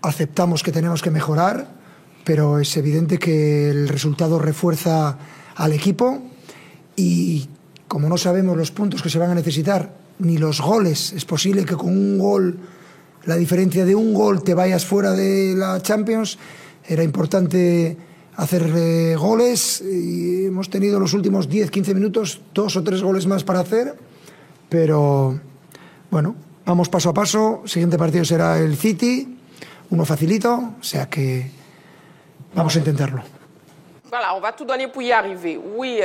Aceptamos que tenemos que mejorar, pero es evidente que el resultado refuerza al equipo y como no sabemos los puntos que se van a necesitar, ni los goles, es posible que con un gol, la diferencia de un gol, te vayas fuera de la Champions. Era importante hacer goles y hemos tenido los últimos 10-15 minutos 2 o 3 goles más para hacer, pero bueno, vamos paso a paso. El siguiente partido será el City, uno facilito, o sea que vamos a intentarlo. Voilà, on va tout donner pour y arriver. Oui,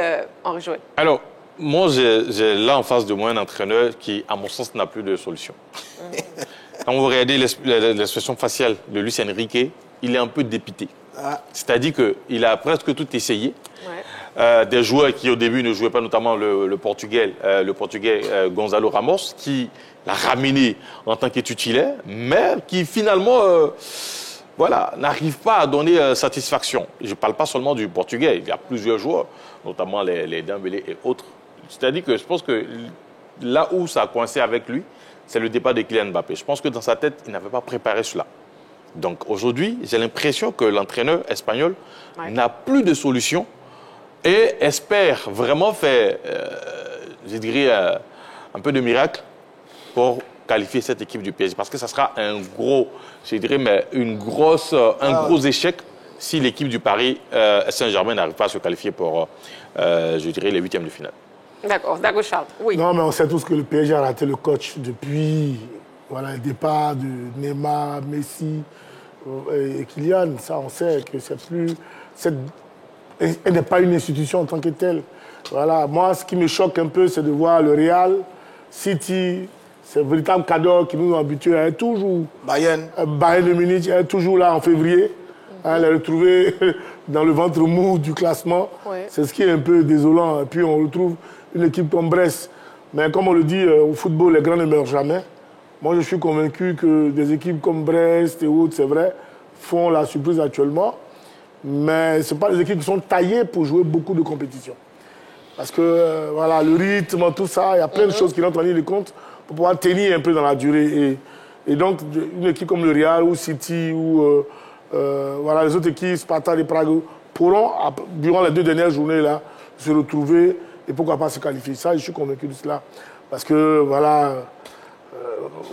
Henri-Joël. Alors, moi, j'ai là en face de moi un entraîneur qui, à mon sens, n'a plus de solution. Quand vous regardez l'expression faciale de Luis Enrique, il est un peu dépité. C'est-à-dire qu'il a presque tout essayé. Ouais. Des joueurs qui, au début, ne jouaient pas, notamment le Portugais Gonzalo Ramos, qui l'a ramené en tant que titulaire, mais qui, finalement... voilà, n'arrive pas à donner satisfaction. Je ne parle pas seulement du Portugais, il y a plusieurs joueurs, notamment les Dembélé et autres. C'est-à-dire que je pense que là où ça a coincé avec lui, c'est le départ de Kylian Mbappé. Je pense que dans sa tête, il n'avait pas préparé cela. Donc aujourd'hui, j'ai l'impression que l'entraîneur espagnol n'a plus de solution et espère vraiment faire, je dirais, un peu de miracle pour qualifier cette équipe du PSG, parce que ça sera un gros, je dirais, mais un gros échec si l'équipe du Paris Saint-Germain n'arrive pas à se qualifier pour, je dirais, les 8e de finale. D'accord, Dago Charles, oui. Non, mais on sait tous que le PSG a raté le coach depuis le départ de Neymar, Messi et Kylian. Ça, on sait que c'est plus... Elle n'est pas une institution en tant que telle. Voilà. Moi, ce qui me choque un peu, c'est de voir le Real, City... C'est un véritable cadeau qui nous a habitués à être toujours. Bayern de Munich est toujours là en février. Elle est retrouvée dans le ventre mou du classement. Ouais. C'est ce qui est un peu désolant. Et puis on retrouve une équipe comme Brest. Mais comme on le dit, au football, les grands ne meurent jamais. Moi, je suis convaincu que des équipes comme Brest et autres, c'est vrai, font la surprise actuellement. mais ce ne sont pas des équipes qui sont taillées pour jouer beaucoup de compétitions. Parce que voilà, le rythme, tout ça, il y a plein de choses qui rentrent en ligne de compte pour pouvoir tenir un peu dans la durée. Et donc, une équipe comme le Real ou City ou voilà, les autres équipes, Sparta et Prague, pourront, durant les 2 dernières journées, là, se retrouver et pourquoi pas se qualifier. Ça, je suis convaincu de cela. Parce que, voilà,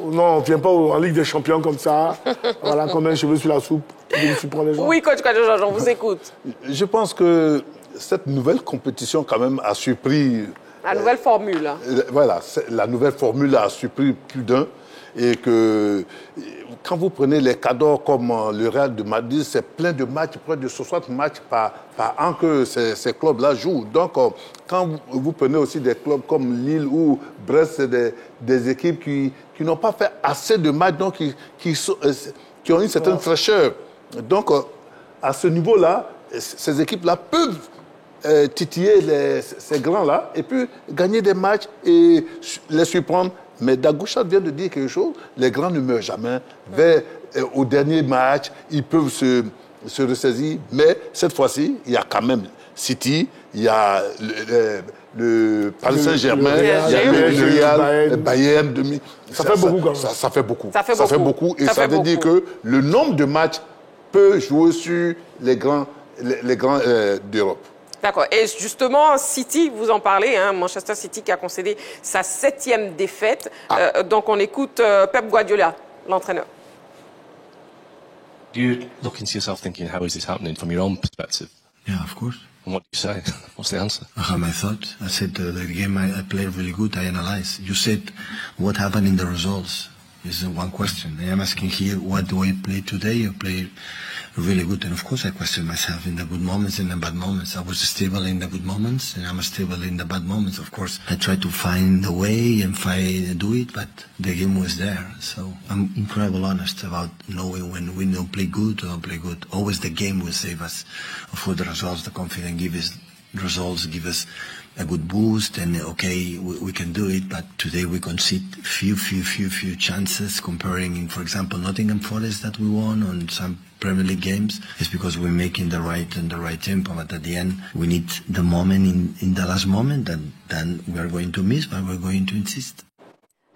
non, on ne vient pas en Ligue des Champions comme ça, voilà, comme un cheveu sur la soupe. Oui, coach Kadjo, on vous écoute. Je pense que cette nouvelle compétition, quand même, a surpris... La nouvelle formule. Voilà, la nouvelle formule a surpris plus d'un. Et que quand vous prenez les cadors comme le Real de Madrid, c'est plein de matchs, près de 60 matchs par an que ces clubs-là jouent. Donc, quand vous prenez aussi des clubs comme Lille ou Brest, c'est des équipes qui n'ont pas fait assez de matchs, donc qui ont une certaine fraîcheur. Donc, à ce niveau-là, ces équipes-là peuvent titiller ces grands-là et puis gagner des matchs et les surprendre. Mais Dagouchat vient de dire quelque chose, les grands ne meurent jamais. Au dernier match, ils peuvent se ressaisir. Mais cette fois-ci, il y a quand même City, il y a le Paris Saint-Germain, il y a le Real, le Bayern. Ça fait beaucoup quand même. Ça fait beaucoup. Ça fait beaucoup. Et ça veut dire que le nombre de matchs peut jouer sur les grands d'Europe. D'accord. Et justement, City, vous en parlez, hein, Manchester City qui a concédé sa 7e défaite. Donc on écoute Pep Guardiola, l'entraîneur. You look into yourself thinking, how is this happening from your own perspective? Yeah, of course. And what do you say? What's the answer? I have my thought. I said the game I played really good. I analyzed. You said what happened in the results is one question. I am asking here, what do I play today? I play really good. And of course I question myself in the good moments and the bad moments. I was stable in the good moments and I'm stable in the bad moments. Of course, I try to find a way and do it, but the game was there. So I'm incredibly honest about knowing when we don't play good or don't play good. Always the game will save us. For the results, the confidence give us results, give us a good boost, and okay, we can do it. But today we concede few chances comparing, for example, Nottingham Forest that we won on some Premier League games. It's because we're making the right tempo. But at the end, we need the moment in the last moment that then we are going to miss, but we're going to insist.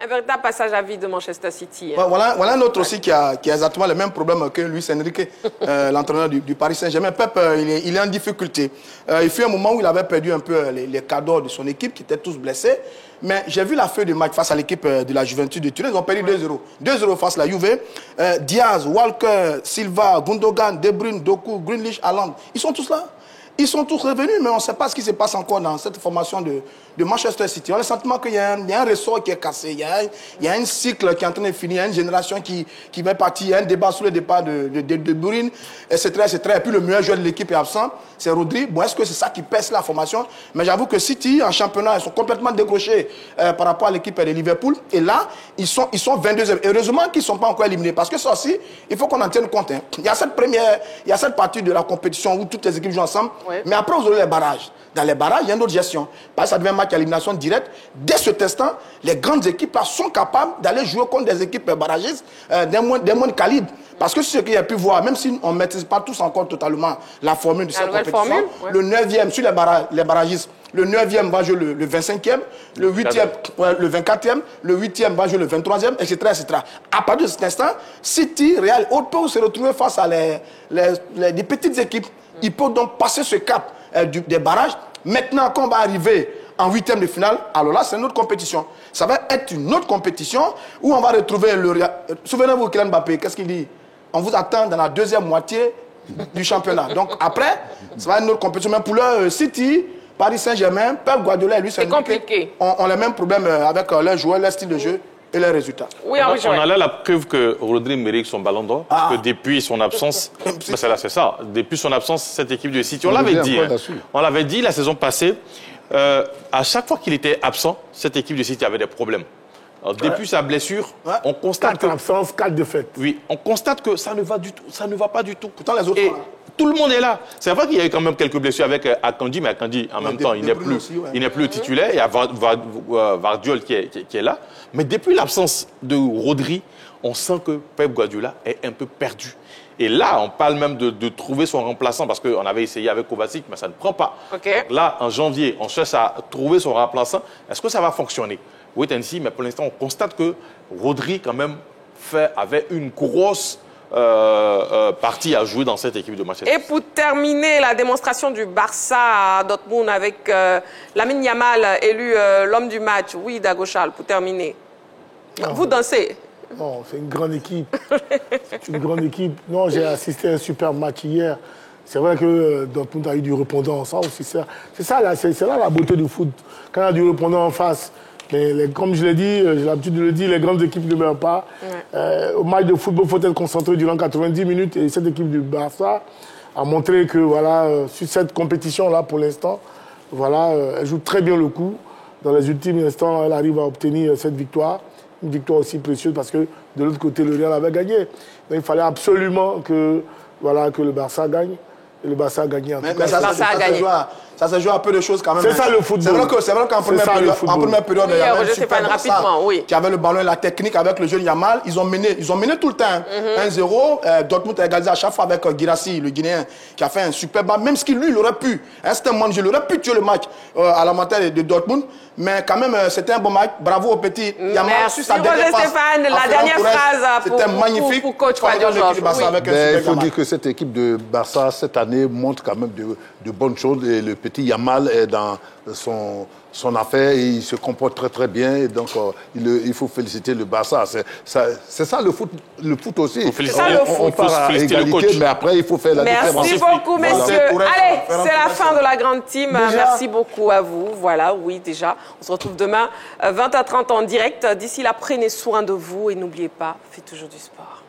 Un véritable passage à vide de Manchester City. Hein. Voilà un autre aussi qui a exactement le même problème que Luis Enrique, l'entraîneur du Paris Saint-Germain. Pep, il est en difficulté. Il fut un moment où il avait perdu un peu les cadors de son équipe, qui étaient tous blessés. Mais j'ai vu la feuille de match face à l'équipe de la Juventus de Turin. Ils ont perdu 2-0. 2-0 face à la Juve. Diaz, Walker, Silva, Gundogan, De Bruyne, Doku, Grealish, Haaland. Ils sont tous là. Ils sont tous revenus, mais on ne sait pas ce qui se passe encore dans cette formation de Manchester City. On a le sentiment qu'il y a un ressort qui est cassé, il y a un cycle qui est en train de finir, il y a une génération qui va partir, il y a un débat sur le départ de Bruyne, etc., etc. Et puis le meilleur joueur de l'équipe est absent, c'est Rodri. Bon, est-ce que c'est ça qui pèse la formation? Mais j'avoue que City, en championnat, ils sont complètement décrochés par rapport à l'équipe de Liverpool. Et là, ils sont 22e. Heureusement qu'ils ne sont pas encore éliminés, parce que ça aussi, il faut qu'on en tienne compte. Hein. Il y a cette partie de la compétition où toutes les équipes jouent ensemble. Ouais. Mais après, vous aurez les barrages. Dans les barrages, il y a une autre gestion. Parce que ça devient un match à élimination directe. Dès ce instant, les grandes équipes là, sont capables d'aller jouer contre des équipes barragistes d'un moins calibre. Parce que ce qu'il y a pu voir, même si on ne maîtrise pas tous encore totalement la formule de cette compétition, le 9e sur les barragistes, le 9e va jouer le 25e, le 8e, le 24e, le 8e va jouer le 23e, etc., etc. À partir de cet instant, City, Real, peut se retrouver face à des petites équipes. Ils peuvent donc passer ce cap des barrages. Maintenant, quand on va arriver en 8e de finale, alors là, c'est une autre compétition. Ça va être une autre compétition où on va retrouver le Real. Souvenez-vous, Kylian Mbappé, qu'est-ce qu'il dit? On vous attend dans la deuxième moitié du championnat. Donc après, ça va être une autre compétition. Mais pour le City, Paris Saint-Germain, Pep Guardiola et lui, c'est compliqué. On a le même problème avec leurs joueurs, leur style de jeu et leurs résultats. Oui, on a là la preuve que Rodri mérite son ballon d'or. Que depuis son absence, c'est ça. Depuis son absence, cette équipe de City, on l'avait dit. On l'avait dit la saison passée. À chaque fois qu'il était absent, cette équipe de City avait des problèmes. Alors, depuis sa blessure, on constate 4 absences, 4 défaites. Oui, on constate que ça ne va du tout, ça ne va pas du tout. Pourtant les autres. tout le monde est là. C'est vrai qu'il y a eu quand même quelques blessures avec Akanji, mais Akanji, en même temps, il n'est plus titulaire. Il y a Vardiol qui est là. Mais depuis l'absence de Rodri, on sent que Pep Guardiola est un peu perdu. Et là, on parle même de trouver son remplaçant parce qu'on avait essayé avec Kovacic, mais ça ne prend pas. Okay. Là, en janvier, on cherche à trouver son remplaçant. Est-ce que ça va fonctionner? Wait and see, mais pour l'instant, on constate que Rodri, quand même, avait une grosse partie à jouer dans cette équipe de Manchester. Et pour terminer, la démonstration du Barça à Dortmund avec Lamine Yamal élu l'homme du match. Oui, Dagochal, pour terminer. Non. Vous dansez? Non, c'est une grande équipe. C'est une grande équipe. Non, j'ai assisté à un super match hier. C'est vrai que Dortmund a eu du répondant. Ça aussi, c'est là la beauté du foot. Quand il y a du répondant en face, comme je l'ai dit, j'ai l'habitude de le dire, les grandes équipes ne meurent pas. Ouais. Au match de football, il faut être concentré durant 90 minutes. Et cette équipe du Barça a montré que, voilà, sur cette compétition-là, pour l'instant, voilà, elle joue très bien le coup. Dans les ultimes instants, elle arrive à obtenir cette victoire. Une victoire aussi précieuse parce que de l'autre côté, le Real avait gagné. Donc, il fallait absolument que le Barça gagne. Et le Barça a gagné. Ça se joue à peu de choses quand même. C'est ça le football. C'est vrai qu'en première période, il y avait un super Barça qui avait le ballon et la technique avec le jeune Yamal. Ils ont mené tout le temps. 1-0. Dortmund a égalisé à chaque fois avec Guirassy, le Guinéen, qui a fait un super match. Même ce qu'il lui, il aurait pu. C'était un manager, il aurait pu tuer le match à la moitié de Dortmund. Mais quand même, c'était un bon match. Bravo au petit Yamal. Merci Stéphane. La dernière phrase pour coach Fabien Georges. Il faut dire que cette équipe de Barça, cette année, montre quand même de bonnes choses. Et le petit Yamal est dans son affaire et il se comporte très très bien. Et donc, il faut féliciter le Barça. C'est ça le foot aussi. On part à égalité, mais après, il faut faire la différence. Merci beaucoup, messieurs. Allez, c'est la fin de la grande team. Merci beaucoup à vous. Voilà, oui, déjà. On se retrouve demain, 20h30 en direct. D'ici là, prenez soin de vous et n'oubliez pas, faites toujours du sport.